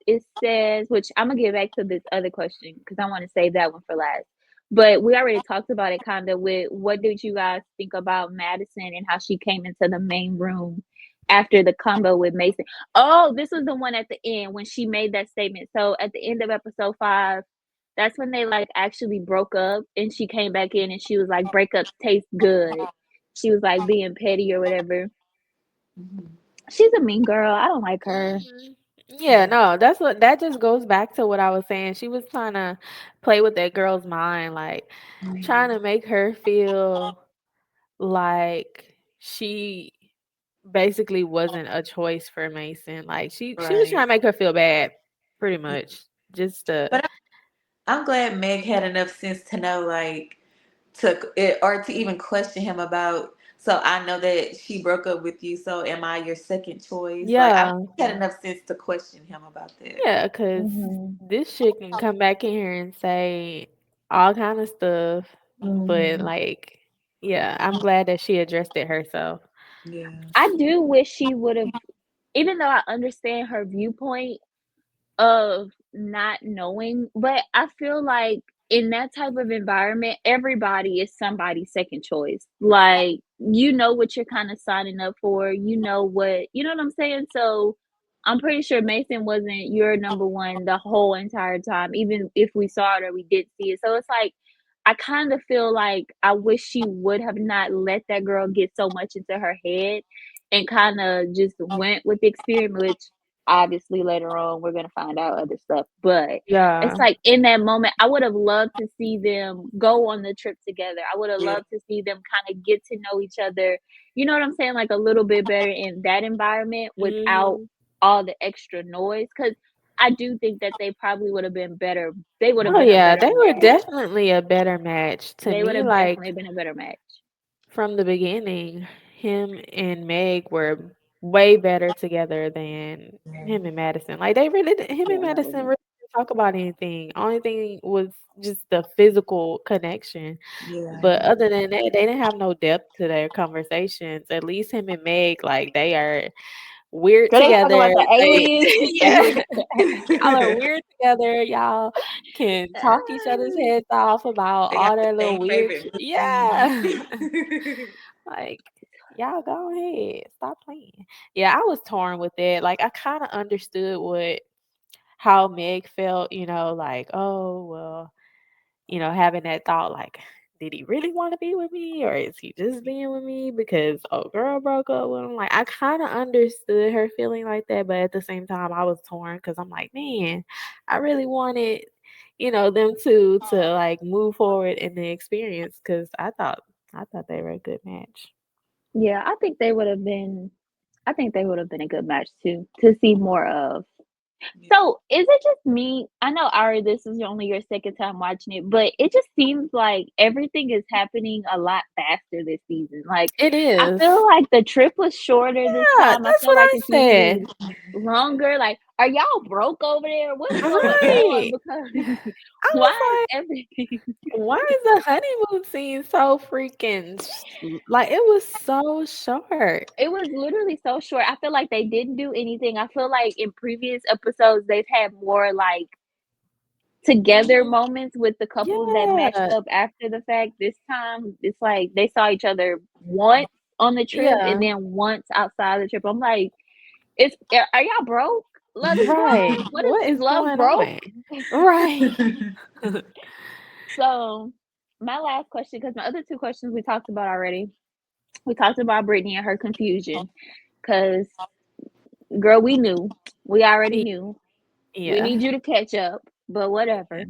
it says, which I'm going to get back to this other question because I want to save that one for last. But we already talked about it kind of with what did you guys think about Madison and how she came into the main room after the combo with Mason? Oh, this was the one at the end when she made that statement. So at the end of episode 5, that's when they like actually broke up and she came back in and she was like, breakups taste good. She was like being petty or whatever. Mhm. She's a mean girl. I don't like her. mhm. Yeah, no, that just goes back to what I was saying. She was trying to play with that girl's mind, like trying to make her feel like she basically wasn't a choice for Mason. Like she was trying Right. to make her feel bad, pretty much. Just to But I'm glad Meg had enough sense to know, like, to it or to even question him about So I know that she broke up with you. So am I your second choice? Like I Yeah. had enough sense to question him about that. Yeah, cause Mhm. this chick can come back in here and say all kind of stuff, but, Hmm. like, yeah, I'm glad that she addressed it herself. Yeah. I do wish she would've, even though I understand her viewpoint of not knowing, but I feel like in that type of environment, everybody is somebody's second choice. Like, you know what you're kinda signing up for, you know what I'm saying? So, I'm pretty sure Mason wasn't your number 1 the whole entire time, even if we saw it or we did see it. So, it's like, I kinda feel like I wish she would have not let that girl get so much into her head and kinda just went with the experiment, which obviously later on we're gonna find out other stuff, but it's Yeah. like in that moment, I would have loved to see them go on the trip together. I would have Yeah. loved to see them kinda get to know each other, you know what I'm saying? Like a little bit better in that environment without Mhm. all the extra noise. Cause I do think that they would have Oh, been a yeah, better they were match. definitely a better match. To They would me, have like, definitely been a better match. from the beginning, him and Meg were way better together than him and Madison. Like, they really didn't him and Yeah, that Madison was really didn't talk about anything. Only thing was just the physical connection. Yeah. But other than that, they didn't have no depth to their conversations. At least him and Meg, like, they are weird girl, they talk together. about the They aliens. yeah. Y'all are weird together. Y'all can talk each other's heads off about They got all the their little same weird favorite yeah. movie. Like, y'all go ahead. Stop playing. Yeah, I was torn with it. Like, I kinda understood how Meg felt, like, "Oh, well," having that thought, like, "Did he really wanna be with me, or is he just being with me because old girl broke up with him?" Like, I kinda understood her feeling like that, but at the same time, I was torn because 'cause I'm like, "Man, I really wanted, them to, like, move forward in the experience because I thought they were a good match." Yeah, I think they would have been a good match too, to see more of. Yeah. So, is it just me? I know, Ari, this is only your second time watching it, but it just seems like everything is happening a lot faster this season. Like, It I is. feel like the trip was shorter this Yeah, time. I that's feel what like I it's said. usually longer. Like, are y'all broke over there? What's going on? Right. Because I why was is like, everything "Why is the honeymoon scene so freaking like, it was so short." It was literally so short. I feel like they didn't do anything. I feel like in previous episodes, they've had more, like, together Mhm. moments with the couples that matched Yeah. up after the fact. This time, it's like they saw each other once on the trip and Yeah. then once outside the trip. I'm like, "It's are y'all broke? Love is Right. blind? What What is is love going broke?" on? Right. So, my last question, because my other 2 questions we talked about already. We talked about Brittany and her confusion, because girl, we knew. We already Y knew. We yeah. need you to catch up, but whatever.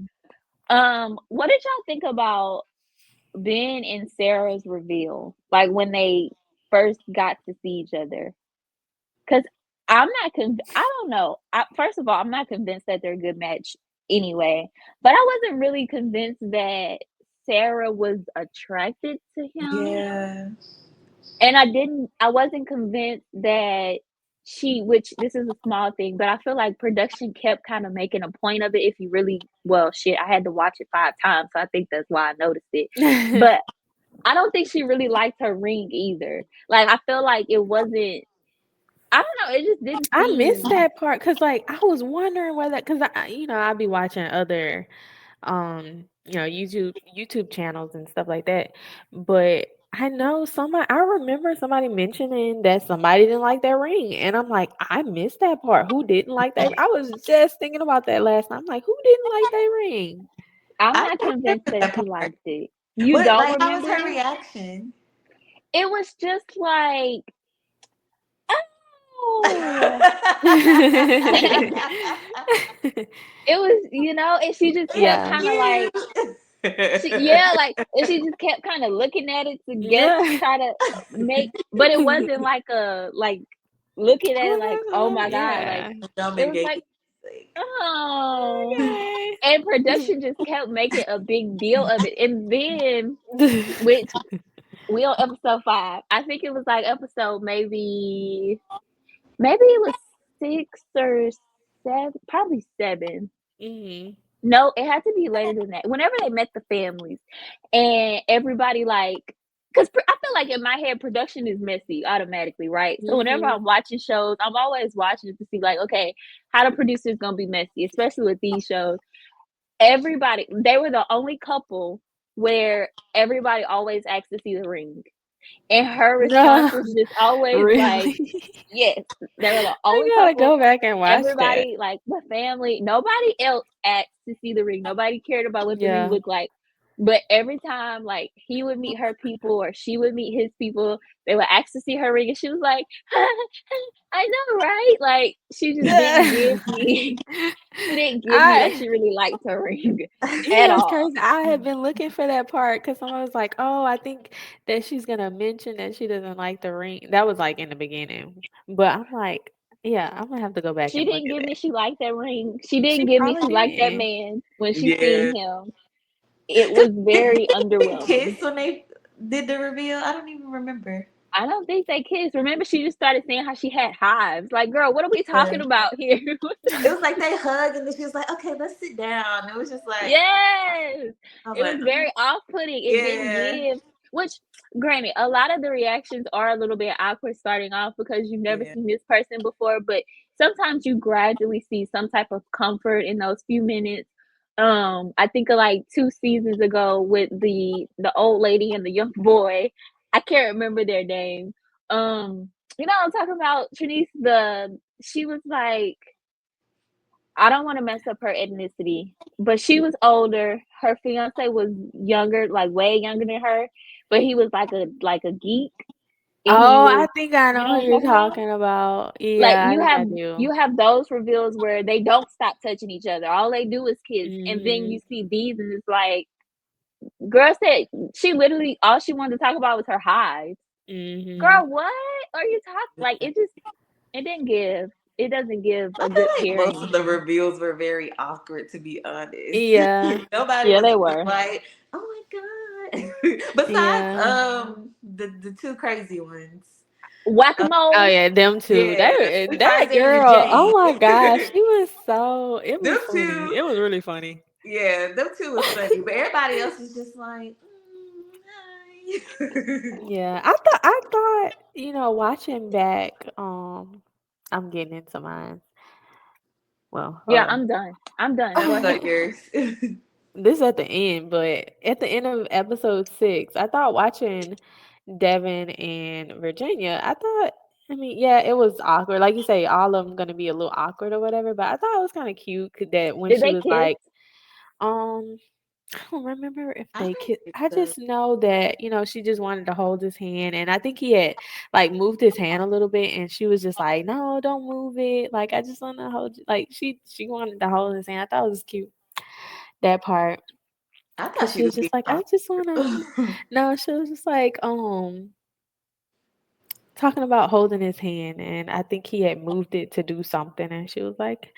What did y'all think about Ben and Sarah's reveal? Like when they first got to see each other? Because I'm not I don't know. First of all, I'm not convinced that they're a good match anyway. But I wasn't really convinced that Sarah was attracted to him. Yeah. And I wasn't convinced that which this is a small thing, but I feel like production kept kind of making a point of it if you really, well, shit, I had to watch it 5 times, so I think that's why I noticed it. But I don't think she really liked her ring either. Like, I feel like it wasn't, I don't know, it just didn't I missed seem. that part because, like, I was wondering whether because I be watching other YouTube channels and stuff like that. But I remember somebody mentioning that somebody didn't like that ring. And I'm like, I missed that part. Who didn't like that? I was just thinking about that last night. I'm like, who didn't like that ring? I'm I not don't convinced remember that that she part. liked it. You What, don't like, how was remember her it? reaction? It was just like, oh. It was, and she just kept Yeah. kinda like, yeah, like, and she just kept kinda looking at it to guess, Yeah. try to but it wasn't like looking at it like, "Oh my god," like, Yeah. Dumb it was engagement. like, "Oh," Okay. and production just kept making a big deal of it, and then which We on episode 5. I think it was like episode maybe it was 6 or 7, probably 7. Mhm. No, it had to be later than that. Whenever they met the families and everybody like, because I feel like in my head production is messy automatically, right? So whenever Mhm. I'm watching shows, I'm always watching to see like, okay, how the producers gonna be messy, especially with these shows. Everybody, they were the only couple where everybody always asked to see the ring. And her response was just always like, Really? yes. They were the only I gotta couple. go back and watch that. Everybody, like the family, nobody else asked to see the ring. Nobody cared about what the ring Yeah. looked like. But every time, like he would meet her people or she would meet his people, they would ask to see her ring, and she was like, "I know, right?" Like she just didn't give me, she didn't give me that I she really liked her ring at Yeah, it's all. crazy. I had been looking for that part because someone was like, "Oh, I think that she's gonna mention that she doesn't like the ring." That was like in the beginning, but I'm like, yeah, I'm gonna have to go back She and look didn't at give me that. she liked that ring. She didn't She give me probably she liked that didn't. man when she Yeah. seen him. It was Cause very did they underwhelming. kiss when they did the reveal? I don't even remember. I don't think they kissed. Remember, she just started saying how she had hives. Like, girl, what are we Yeah. talking about here? It was like they hugged and then she was like, "Okay, let's sit down." It was just like Yes, I was it like, was very off-putting. It didn't yeah, give. Which, granted, a lot of the reactions are a little bit awkward starting off because you've never yeah. seen this person before. But sometimes you gradually see some type of comfort in those few minutes. I think of like 2 seasons ago with the old lady and the young boy. I can't remember their name. You know what I'm talking about, Trinice? She was like, I don't want to mess up her ethnicity, but she was older. Her fiance was younger, like way younger than her, but he was like a geek, and he Oh, I was, think I you know know what who I'm you're talking about? talking about. Like Yeah, I think I do. you have those reveals where they don't stop touching each other. All they do is kiss, and then you Mhm. see these, and it's like, girl said she literally all she wanted to talk about was her highs. Mhm. Girl, what are you talking? Like it didn't give. It doesn't give I a good feel like most of pairing. the reveals were very awkward, to be honest. Yeah. Nobody Yeah, was they really were. like, "Oh my god!" Besides, Yeah. the two crazy ones. Whack a Oh mole. yeah, them two. Yeah, That Tarzan and girl, oh Jane. my gosh, she was so it Them was funny. two, It was really funny. yeah, them two was funny, but everybody else was just like, hi. Yeah, I thought, watching back, I'm getting into mine. Well, hold Yeah, on. I'm done. I'm done. I'm Go so ahead. yours. This at the end, but at the end of episode 6, I thought watching Devin and Virginia, I mean, yeah, it was awkward. Like you say, all of them gonna be a little awkward or whatever, but I thought it was kind of cute that when Did she they was kiss? like, um, I don't remember if I they don't kissed. think I so. just know that, she just wanted to hold his hand. And I think he had like moved his hand a little bit and she was just like, no, don't move it. Like, I just want to hold you. Like, she wanted to hold his hand. I thought it was cute, that part. I Cause thought she she was was just being like, I just want to, awkward. no, she was just like, talking about holding his hand. And I think he had moved it to do something. And she was like,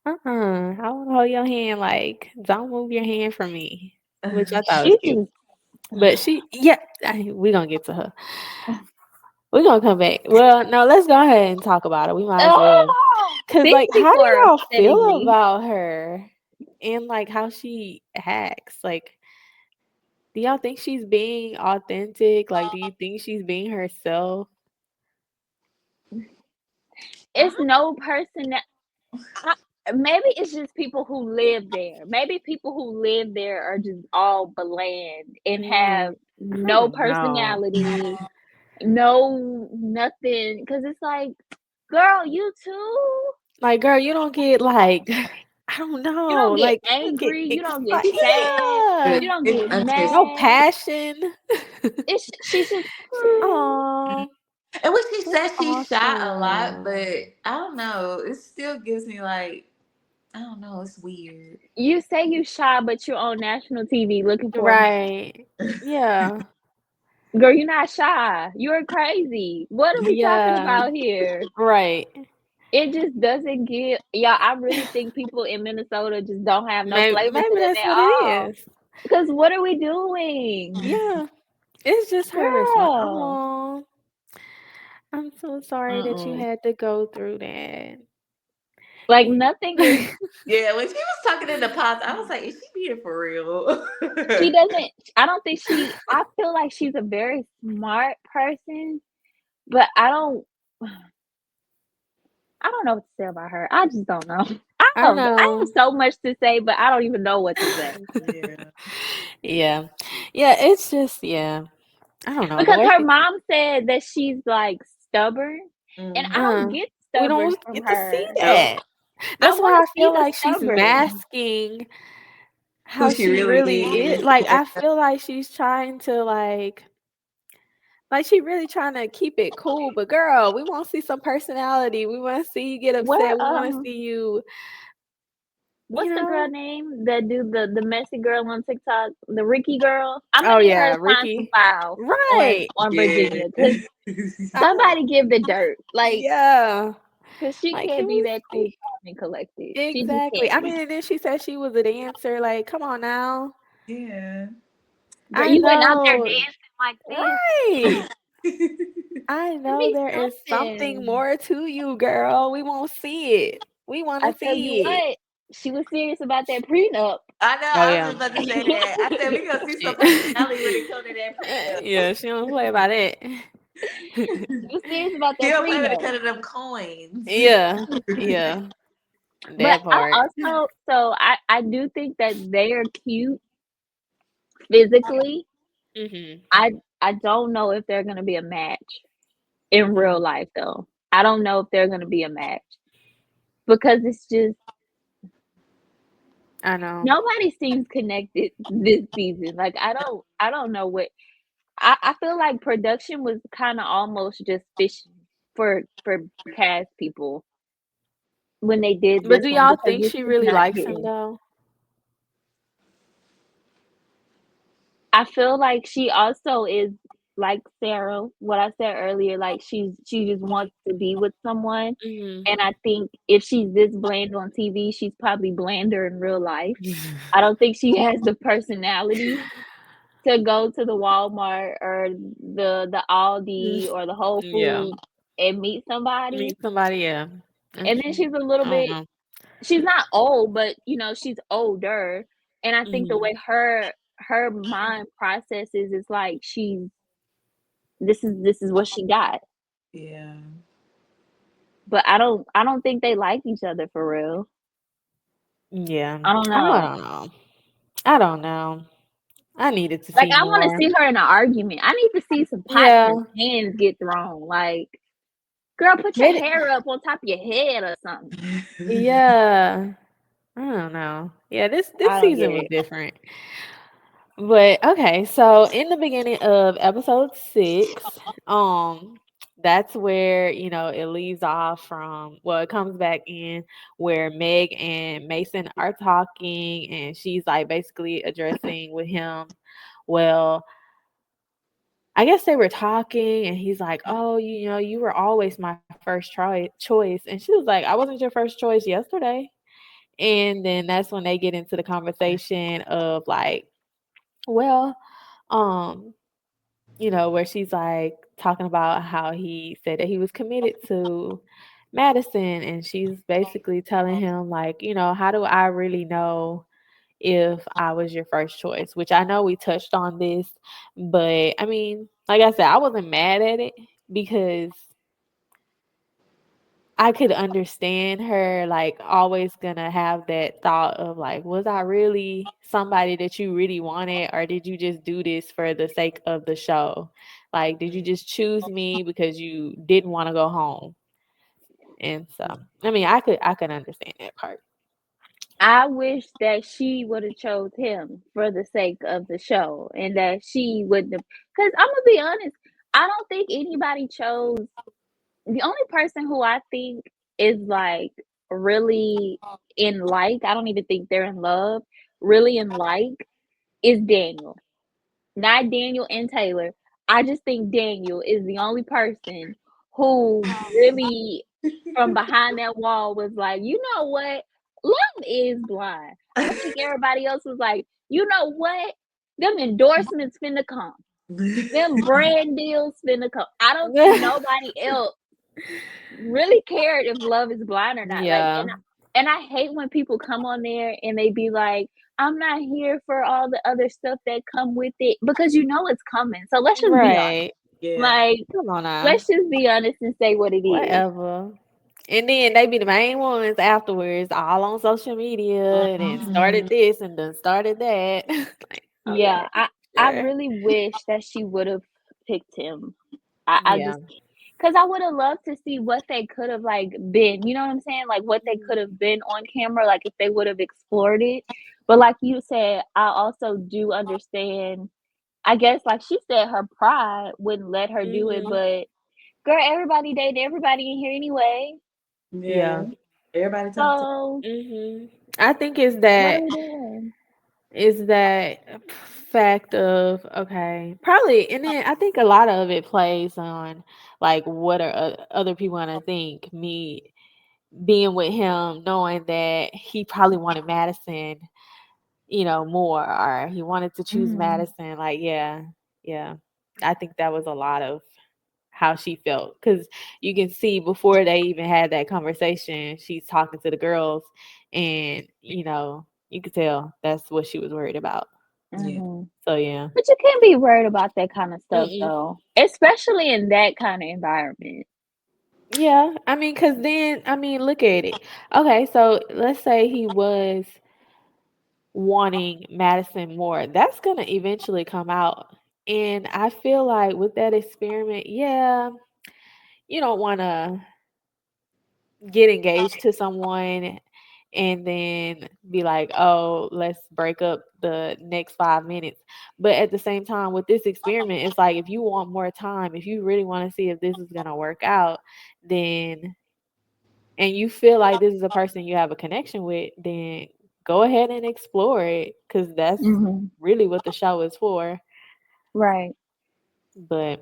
I want to hold your hand. Like, don't move your hand from me, which I thought was She cute. just But yeah, we gonna get to her. We gonna come back. Well, no, let's go ahead and talk about it. We might as well. Cause these like, how people do are y'all upsetting feel me. about her and like how she acts? Like, do y'all think she's being authentic? Like, do you think she's being herself? It's no person that I, maybe it's just people who live there. Maybe people who live there are just all bland and have Mm, I no don't know. personality, no nothing. Cause it's like, girl, you too. Like, girl, you don't get like, I don't You know. don't get Like, you don't get angry. You don't get excited. sad. Yeah, You don't It's get no understandable. mad. passion. She's just Oh, And when she that's said she shot a lot, awesome. but I don't know, it still gives me like I don't know, it's weird. you say you shy, but you're on national TV looking for a man. Right. Yeah. Girl, you're not shy. You're crazy. What are we talking Yeah. about here? Right. It just doesn't get, yeah, I really think people in Minnesota just don't have no Maybe flavor to maybe them that's at what it all. is. Because what are we doing? Yeah. It's just her response. Girl, Oh, I'm so sorry that you Uh-uh. had to go through that. like nothing is. Yeah, when she was talking in the pause, I was like, is she being for real? She doesn't. I don't think she. I feel like she's a very smart person, but I don't know what to say about her. I just don't know. I I have know. so much to say, but I don't even know what to say. Yeah. Yeah. Yeah, it's just yeah. I don't know, the Because way her she mom said that she's like stubborn, and I Mm-hmm. don't uh, get we stubborn don't from get to see her. Nope. that. I That's want why to I see feel the like she's stubborn. masking Who how she she really really is. is. Like Yeah. I feel like she's trying to like she really trying to keep it cool, but girl, we want to see some personality. We want to see you get Where upset. We want to see you, you what's the girl know. name that do the messy girl on TikTok? The Ricky girl. I'm gonna Oh need her yeah, to find some Ricky. files Right. on Yeah. Virginia because I want. somebody give the dirt, like, Yeah. because she Like, can't can be we that cool, see? calm, and collected. She just Exactly. can't I be. mean, and then she said she was a dancer. Like, come on now. Yeah. Girl, I you went out there know. dancing like this. Right. I Give know me there is something something. more to you, girl. We won't see it. We want I to tell you see it. what, she was serious about that prenup. I know, Oh I was yeah. just about to say that. I said we gonna see some She, personality when it comes to that yeah, she don't play about it. She was serious about He that don't play with the prenup. cut of them coins. Yeah. Yeah. But That I part. also, so I do think that they are cute physically. Mhm. I don't know if they're gonna be a match in real Mhm. life though. I don't know if they're gonna be a match because it's just I know. nobody seems connected this season. Like I don't know what I feel like production was kind of almost just fishing for cast people when they did But this do one y'all because think it's she just really not likes him hitting. though? I feel like she also is like Sarah, what I said earlier, like she just wants to be with someone. Mhm. And I think if she's this bland on TV, she's probably blander in real life. I don't think she has the personality to go to the Walmart or the Aldi or the Whole Yeah. Foods and meet somebody. Meet somebody, yeah. And then she's a little I don't bit know. she's not old, but she's older. And I think the Mhm. way her mind processes is like this is what she got. Yeah. But I don't think they like each other for real. Yeah. I don't I know. don't know. I don't know. I needed to Like see I want to more. see her in an argument. I need to see some pots Yeah. and pans get thrown. Like, girl, put your They hair up on top of your head or something. yeah. I don't know. Yeah, this I don't season get was it. different. But okay, so in the beginning of episode 6, that's where, it leaves off from, well, it comes back in where Meg and Mason are talking and she's like basically addressing with him. Well, I guess they were talking and he's like, "Oh, you were always my first choice." And she was like, "I wasn't your first choice yesterday." And then that's when they get into the conversation of like, well, um, where she's like talking about how he said that he was committed to Madison and she's basically telling him like, how do I really know if I was your first choice? Which I know we touched on this, but I mean, like I said, I wasn't mad at it because I could understand her like always gonna have that thought of like, was I really somebody that you really wanted, or did you just do this for the sake of the show? Like, did you just choose me because you didn't want to go home? And so, I mean, I could understand that part. I wish that she would have chose him for the sake of the show, and that she wouldn't have. Because I'm gonna be honest, I don't think anybody chose. The only person who I think is like really in like, I don't even think they're in love, really in like, is Daniel. Not Daniel and Taylor. I just think Daniel is the only person who really, from behind that wall, was like, you know what? Love is blind. I think everybody else was like, you know what? Them endorsements finna come. Them brand deals finna come. I don't think nobody else really cared if Love is Blind or not. Like, Yeah, and I hate when people come on there and they be like, "I'm not here for all the other stuff that come with it," because you know it's coming. So let's just be honest. right. Yeah. Like, Come on now. let's just be honest and say what it is. Whatever. And then they be the main ones afterwards, all on social media, and then started Mhm. this and then started that. Like, Yeah, okay, I sure. really wish that she would have picked him. I Yeah. just, because I would have loved to see what they could have like been. You know what I'm saying? Like what they could Mhm. have been on camera. Like if they would have explored it. But like you said, I also do understand. I guess like she said, her pride wouldn't let her do it. Mhm. But girl, everybody dating everybody in here anyway. Yeah. Yeah. Everybody talk to. So Mhm. I think what are we doing? is that fact of okay, probably, and then I think a lot of it plays on like what are other people gonna think. Me being with him, knowing that he probably wanted Madison, more, or he wanted to choose Mm-hmm. Madison. Like, yeah, yeah. I think that was a lot of how she felt because you can see before they even had that conversation, she's talking to the girls, and you could tell that's what she was worried about. Yeah. Mm-hmm. So yeah, But you can't be worried about that kind of stuff mm-mm. though, especially in that kind of environment. Yeah. I mean, because then I mean, look at it. Okay, so let's say he was wanting Madison more. That's gonna eventually come out. And I feel like with that experiment, yeah, you don't want to get engaged to someone and then be like, oh, let's break up the next 5 minutes. But at the same time, with this experiment, it's like if you want more time, if you really want to see if this is going to work out, then, and you feel like this is a person you have a connection with, then go ahead and explore it because that's Mhm. really what the show is for. Right. But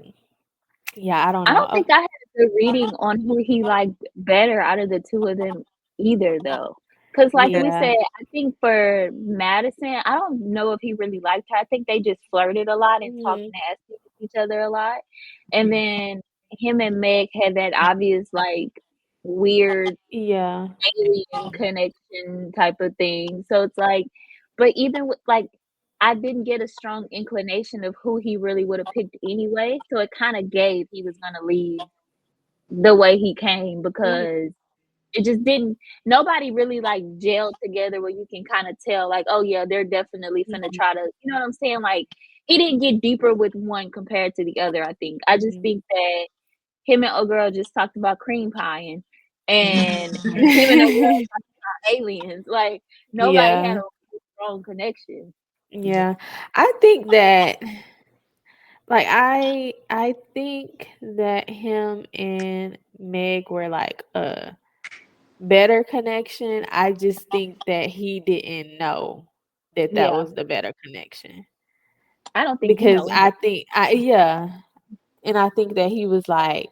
yeah, I don't I know. don't think I had a good reading on who he liked better out of the 2 of them either though. Cause like Yeah. we Yeah. said, I think for Madison, I don't know if he really liked her. I think they just flirted a lot and talked Hmm. nasty with each other a lot. And then him and Meg had that obvious, like, weird Yeah. alien connection type of thing. So it's like, but even with like, I didn't get a strong inclination of who he really would have picked anyway. So it kind of gave he was gonna leave the way he came Mhm. because it just didn't. Nobody really like gelled together where you can kind of tell like, oh yeah, they're definitely finna Mhm. try to. You know what I'm saying? Like he didn't get deeper with one compared to the other. I think. I just Mhm. think that him and old girl just talked about cream pieing, and him and old girl talked about aliens. Like nobody had Yeah. a strong connection. Yeah. Yeah. I think that like I think that him and Meg were like a better connection. I just think that he didn't know that that Yeah, was the better connection I don't think he because know either. I think I yeah, and I think that he was like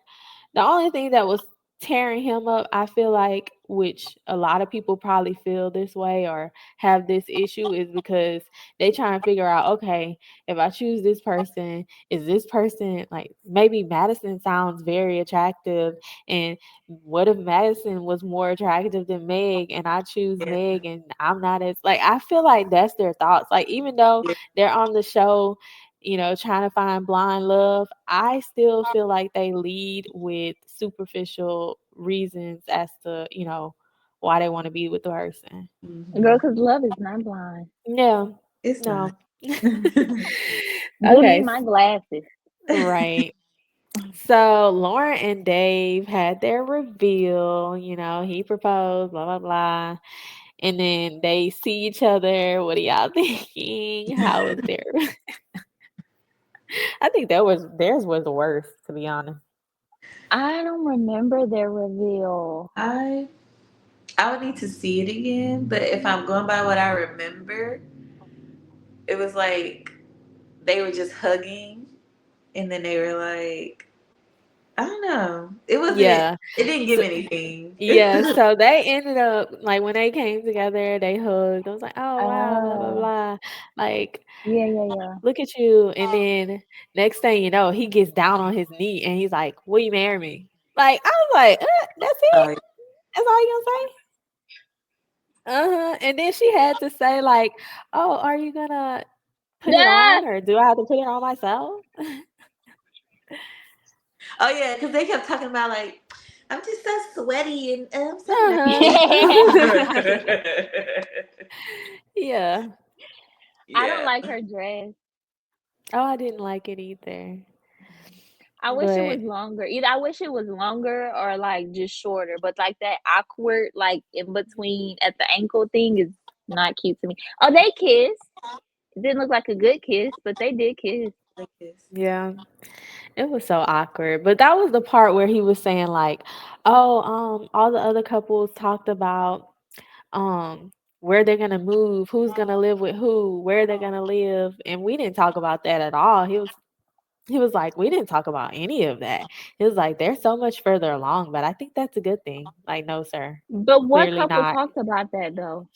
the only thing that was tearing him up, I feel like, which a lot of people probably feel this way or have this issue, is because they try and figure out, okay, if I choose this person, is this person like maybe Madison sounds very attractive, and what if Madison was more attractive than Meg, and I choose Yeah. Meg, and I'm not as like I feel like that's their thoughts. Like even though Yeah. they're on the show trying to find blind love, I still feel like they lead with superficial reasons as to, why they want to be with the person. Girl, Mhm. cause love is not blind. Yeah. It's not. No. Boo Okay. need my glasses. Right. So Lauren and Dave had their reveal, he proposed, blah, blah, blah. And then they see each other. What are y'all thinking? How was their I think theirs was the worst, to be honest. I don't remember their reveal. I I would need to see it again, but if I'm going by what I remember, it was like they were just hugging, and then they were like, I don't know. It wasn't. Yeah. It didn't give So anything. yeah, so they ended up like when they came together, they hugged. I was like, "Oh wow, blah blah Oh, blah." Like, yeah, yeah, yeah. look at you. And then next thing you know, he gets down on his knee and he's like, "Will you marry me?" Like, I was like, "That's it? Oh, That's all you gonna say?" Uh-huh. And then she had to say like, "Oh, are you gonna put it Yeah. on or do I have to put it on myself?" oh yeah, because they kept talking about like, I'm just so sweaty and I'm so Uh-huh. nervous. Yeah. I don't Yeah. like her dress. Oh, I didn't like it either. I wish it But was longer. Either I wish it was longer or like just shorter. But like that awkward, like in between at the ankle thing is not cute to me. Oh, they kissed. It didn't look like a good kiss, but they did kiss. Like this. yeah. It was so awkward, but that was the part where he was saying like, "Oh, all the other couples talked about um where they're gonna move, who's gonna live with who, where they're gonna live," and we didn't talk about that at all. He was like, "We didn't talk about any of that." He was like, "They're so much further along," but I think that's a good thing. Like, no, sir, But what clearly couple not. talked about that though?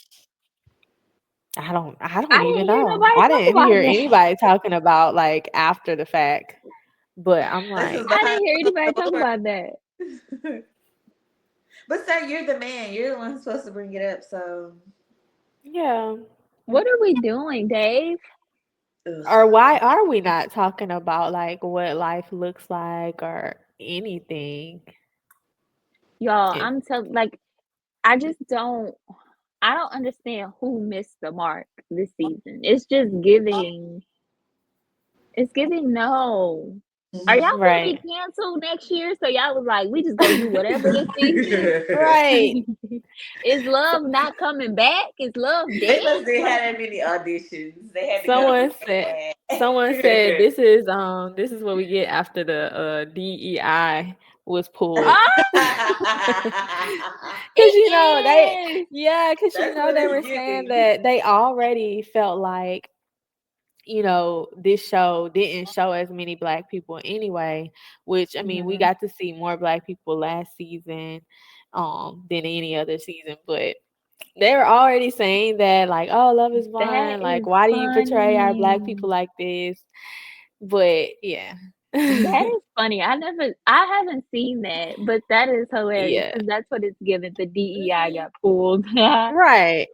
I don't I even didn't hear know. nobody I talk didn't about hear that. anybody talking about like after the fact, but I'm This is like, I behind didn't hear closed anybody talk doors. about that. But sir, you're the man. You're the one who's supposed to bring it up. So, yeah. What are we doing, Dave? Or ugh. why are we not talking about like what life looks like or anything? Y'all, It I'm telling like I just don't understand who missed the mark this season. It's giving no. Are y'all Mhm. gonna be right. canceled next year? So y'all was like, we just go do whatever this season. Right. Is So, love not coming back? Is love They dead? must didn't Like have that many auditions. They had to go someone so said bad. someone said this is what we get after the DEI was pulled. ah, Cause it is. cause That's what they it's were saying giving. that they already felt like this show didn't show as many black people anyway, which I mean, we Mhm. got to see more black people last season than any other season, but they were already saying that like, oh, love is That blind, like is why do you portray our black funny. people like this? But yeah. That is funny. I haven't seen that, but that is hilarious Yeah. because that's what it's given. The DEI got pulled. Right.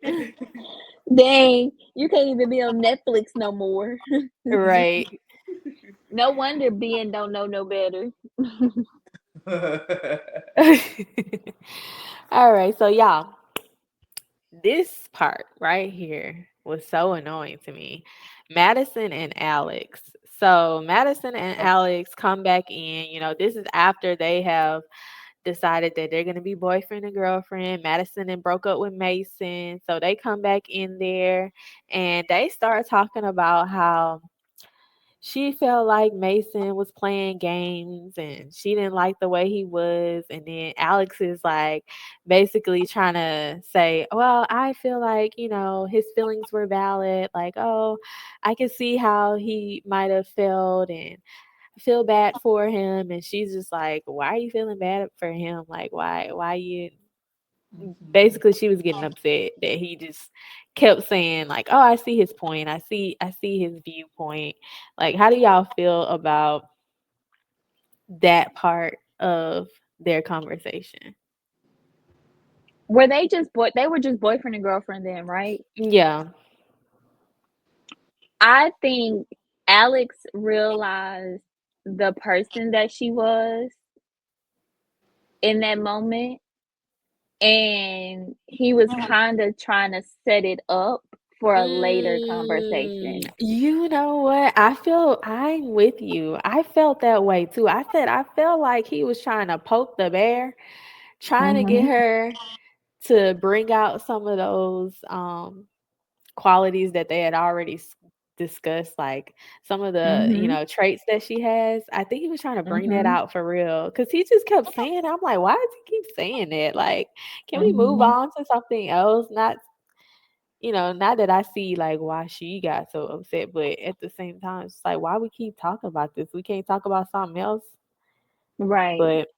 Dang, you can't even be on Netflix no more. Right. No wonder Ben don't know no better. All right, so y'all, this part right here was so annoying to me. Madison and Alex. So Madison and Alex come back in. This is after they have decided that they're gonna be boyfriend and girlfriend. Madison and broke up with Mason. So they come back in there and they start talking about how she felt like Mason was playing games and she didn't like the way he was. And then Alex is like basically trying to say, well, I feel like, his feelings were valid. Like, oh, I can see how he might have felt and I feel bad for him. And she's just like, why are you feeling bad for him? Like, why you Mhm. basically she was getting upset that he just kept saying like, "Oh, I see his point. I see his viewpoint." Like, how do y'all feel about that part of their conversation? They were just boyfriend and girlfriend then, right? Yeah. I think Alex realized the person that she was in that moment, and he was kind of trying to set it up for a later conversation. You know what? I'm with you. I felt that way too. I said I felt like he was trying to poke the bear, trying to get Mhm. her to bring out some of those qualities that they had already discussed, like some of the Mhm. traits that she has. I think he was trying to bring that Mhm. out for real because he just kept saying it. I'm like, why does he keep saying that? Like, can we move Mhm. on to something else? Not that I see like why she got so upset, but at the same time, it's like why we keep talking about this? We can't talk about something else. Right. But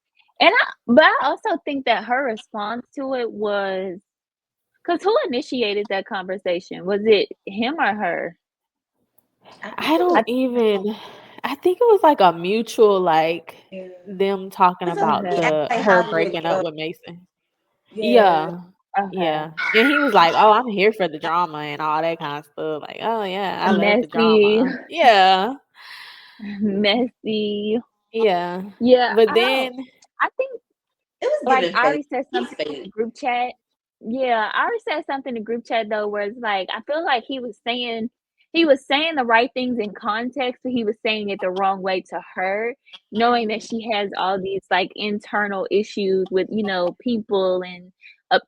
But I also think that her response to it was, because who initiated that conversation? Was it him or her? I think I it was. I don't even I think it was like a mutual, like, Yeah. them talking It's a about he act Okay. the like her Hollywood breaking up girl. with Mason. Yeah. Yeah. Okay. Yeah. And he was like, "Oh, I'm here for the drama and all that kind of stuff." Like, "Oh, yeah, I love the Messy, drama." Yeah. messy. Yeah. Yeah, But I don't. then I think It was like giving I fake. already said He's something in the fake. group chat. Yeah, I already said something in the group chat though, where it's like I feel like he was saying the right things in context, but he was saying it the wrong way to her, knowing that she has all these like internal issues with people and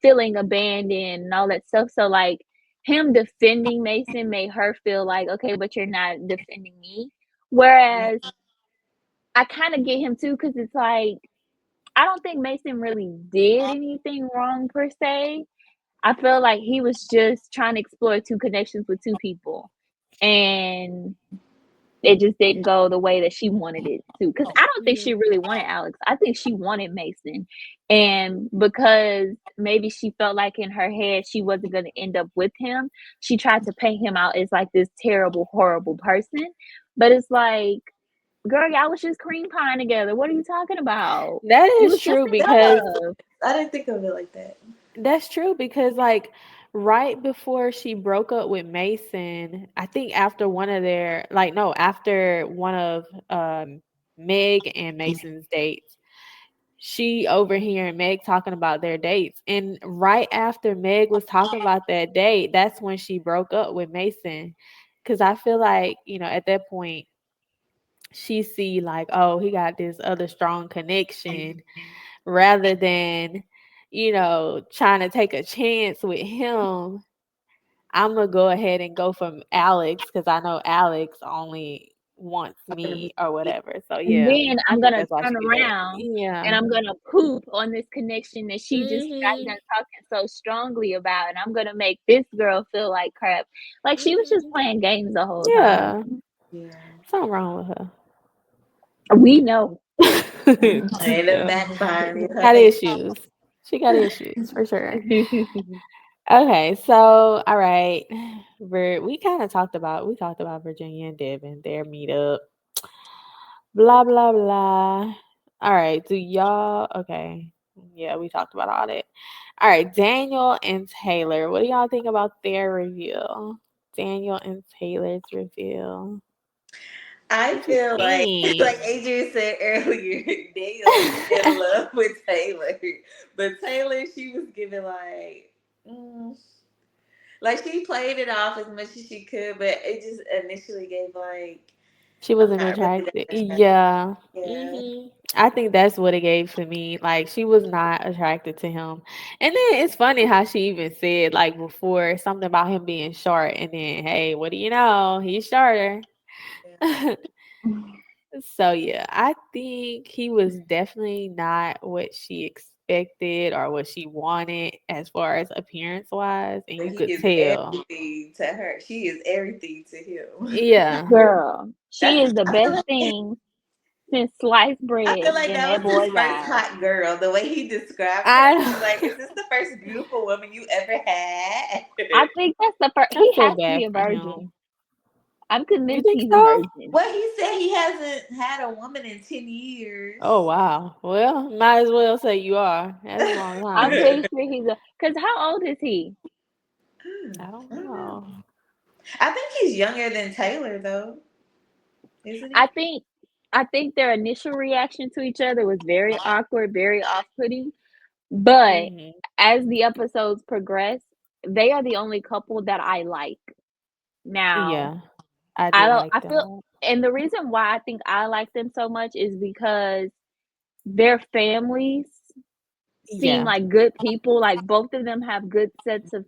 feeling abandoned and all that stuff. So like him defending Mason made her feel like okay, but you're not defending me. Yeah. Whereas I kind of get him too because it's like I don't think Mason really did anything wrong per se. I feel like he was just trying to explore two connections with two people, and it just didn't go the way that she wanted it to. Because I don't think mhm. she really wanted Alex. I think she wanted Mason, and because maybe she felt like in her head she wasn't going to end up with him, she tried to paint him out as like this terrible, horrible person. But it's like, girl, y'all was just cream pieing together. What are you talking about? That You is was just true in That makes because sense. love. I didn't think of it like that. That's true because, like, right before she broke up with Mason, I think after one of their like, no, after one of, Meg and Mason's dates, she overhearing Meg talking about their dates, and right after Meg was talking about that date, that's when she broke up with Mason. Because I feel like, at that point, she see, like, "Oh, he got this other strong connection," rather than, trying to take a chance with him. Imma go ahead and go from Alex because I know Alex only wants me or whatever. So, And yeah, then I I'm think gonna that's why turn she did that. around and Yeah. I'm gonna poop on this connection that she just got Mhm. done talking so strongly about, and I'm gonna make this girl feel like crap. Like she was just Mhm. playing games the whole time. Yeah. Yeah. Something wrong with her. We know. And it Yeah. backfired in her Got face. issues. She got issues for sure. Okay, so all right. We talked about Virginia and Devin, their meetup. Blah blah blah. All right, do y'all okay. Yeah, we talked about all that. All right, Daniel and Taylor. What do y'all think about their reveal? Daniel and Taylor's reveal. I What you feel like think? Adrian said earlier, Daniel is in love with Taylor, but Taylor, she was giving mm, like she played it off as much as she could, but it just initially gave She I'm wasn't not really attracted. that attracted. Yeah. Yeah, I think that's what it gave for me. Like she was not attracted to him. And then it's funny how she even said like before something about him being short and then hey, what do you know? He's shorter. yeah. So yeah, I think he was definitely not what she expected or what she wanted as far as appearance wise, and But you he could is tell. everything to her. She is everything to him. Yeah. Girl, she That's is the I feel best like thing since sliced I feel bread like in that that was his boy's first eyes. hot girl. The way he described her, I he's like, "Is this the first beautiful woman you ever had?" I think that's the first. I He feel has to bad be a for him. virgin. I'm You convinced think he's a so? virgin. Well, he said he hasn't had a woman in 10 years. Oh wow. Well, might as well say you are. That's a long I'm time. pretty sure he's a. Cause how old is he? I don't I don't know. know. I think he's younger than Taylor, though, isn't I he? think I think their initial reaction to each other was very awkward, very off-putting, but Mhm. as the episodes progress, they are the only couple that I like. Now, Yeah, I I do don't like I feel them. and the reason why I think I like them so much is because their families seem Yeah. like good people. Like both of them have good sets of,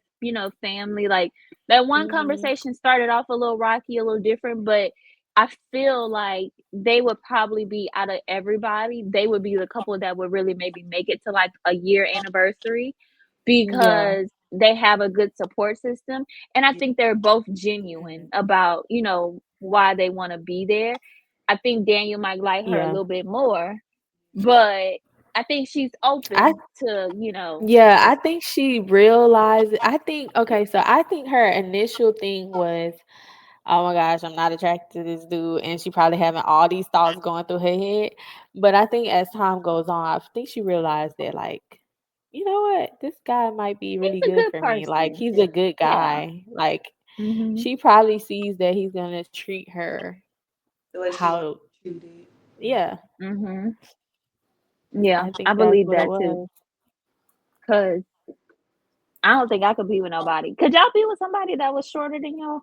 family. Like that one Mhm. conversation started off a little rocky, a little different, but I feel like they would probably be out of everybody, they would be the couple that would really maybe make it to like a year anniversary Yeah. because they have a good support system. And I think they're both genuine about, why they want to be there. I think Daniel might like her a Yeah. little bit more but I think she's I open to, Yeah, just I think she realized I think okay, so I think her initial thing was, "Oh my gosh, I'm not attracted to this dude," and she probably having all these thoughts going through her head. But I think as time goes on, I think she realized that like, you know what, this guy might be he's really a good good for me. Like person. he's a good Yeah. guy. Like Mhm. she probably sees that he's gonna treat her The way she wants how to be treated. yeah, Mhm. Yeah, I I think that's believe what it that too. was. Cause I don't think I could be with nobody. Could y'all be with somebody that was shorter than y'all?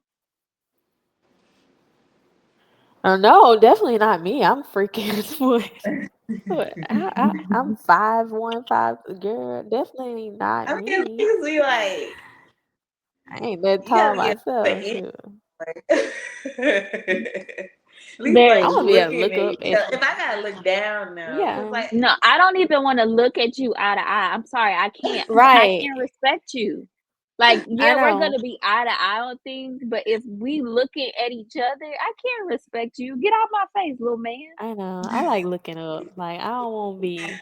No, definitely not me. I'm freaking what? I'm 5'1", 5 girl. Definitely not I mean, me. niggas be like, I ain't that you tall gotta get the myself. inch. Shoot. At least There like I is. want to be able to looking look at up you. at If I gotta look down now, cause yeah. like No, I don't even want to look at you eye to eye. I'm sorry, I can't. I Right. can't respect you. Like, I yeah, we're know. gonna be eye to eye on things, but if we looking at each other, I can't respect you. Get out my face, little man. I know. I like looking up. Like I don't want to be.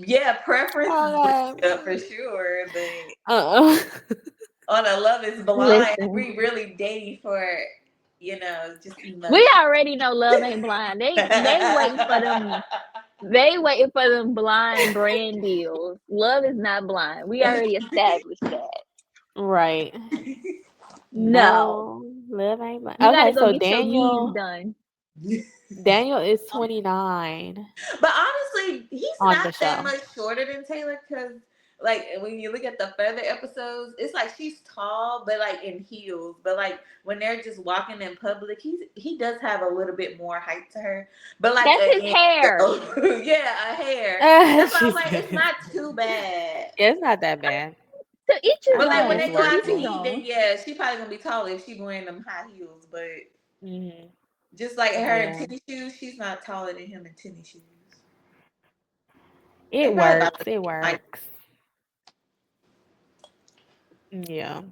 yeah, preference Okay. look up for sure, but Uh. on a Love Is Blind, Listen, we really dating for just we emotion. already know love ain't blind. They waiting for them. They waiting for them blind brand deals. Love is not blind. We already established that. Right. No, No, love ain't blind. you got to Okay, go so get your knees Daniel. done. Daniel is 29 But honestly, he's on not the that show. much shorter than Taylor because, like, when you look at the further episodes, it's like she's tall, but like in heels. But like when they're just walking in public, he does have a little bit more height to her. But like That's his again, hair. yeah, a hair. That's why I She was like, it's said, not too bad. yeah, it's not that bad. To each his I But like think when it's they own. go To out each to his workable. eat, then own. yeah, she probably gonna be taller if she wearing them high heels. But Hmm. just like her in Yeah, tennis shoes, she's not taller than him in tennis shoes. They it probably about works. the It same height. works. Yeah.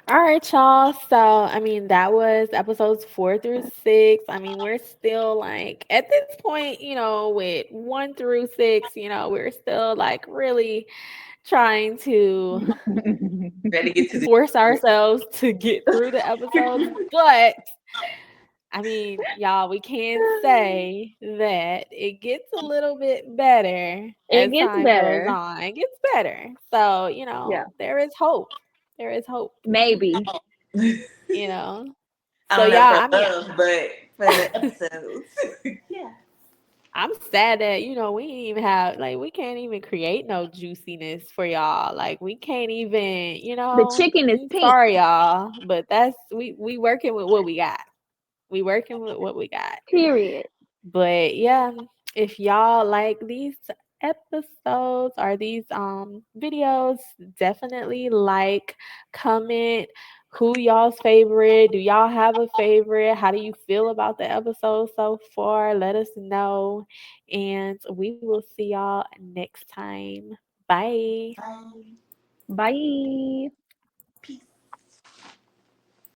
All right, y'all. So, I mean, that was episodes 4 through 6. I mean, we're still like at this point, with 1 through 6, we're still like really trying to Ready to get to the force ourselves to get through the episodes. But I mean, y'all, we can say that it gets a little bit better It as gets time goes better. on. It gets better. So, Yeah. there is hope. There is hope, Maybe. you know. I So, don't know y'all, for I mean, love, but for the episodes. yeah. I'm sad that, we ain't even have, like, we can't even create no juiciness for y'all. Like, we can't even, The chicken is pink. sorry, y'all, but we working with what we got. We working with what we got. Period. But yeah, if y'all like these episodes or these videos, definitely like, comment who y'all's favorite. Do y'all have a favorite? How do you feel about the episode so far? Let us know. And we will see y'all next time. Bye. Bye. Bye. Peace.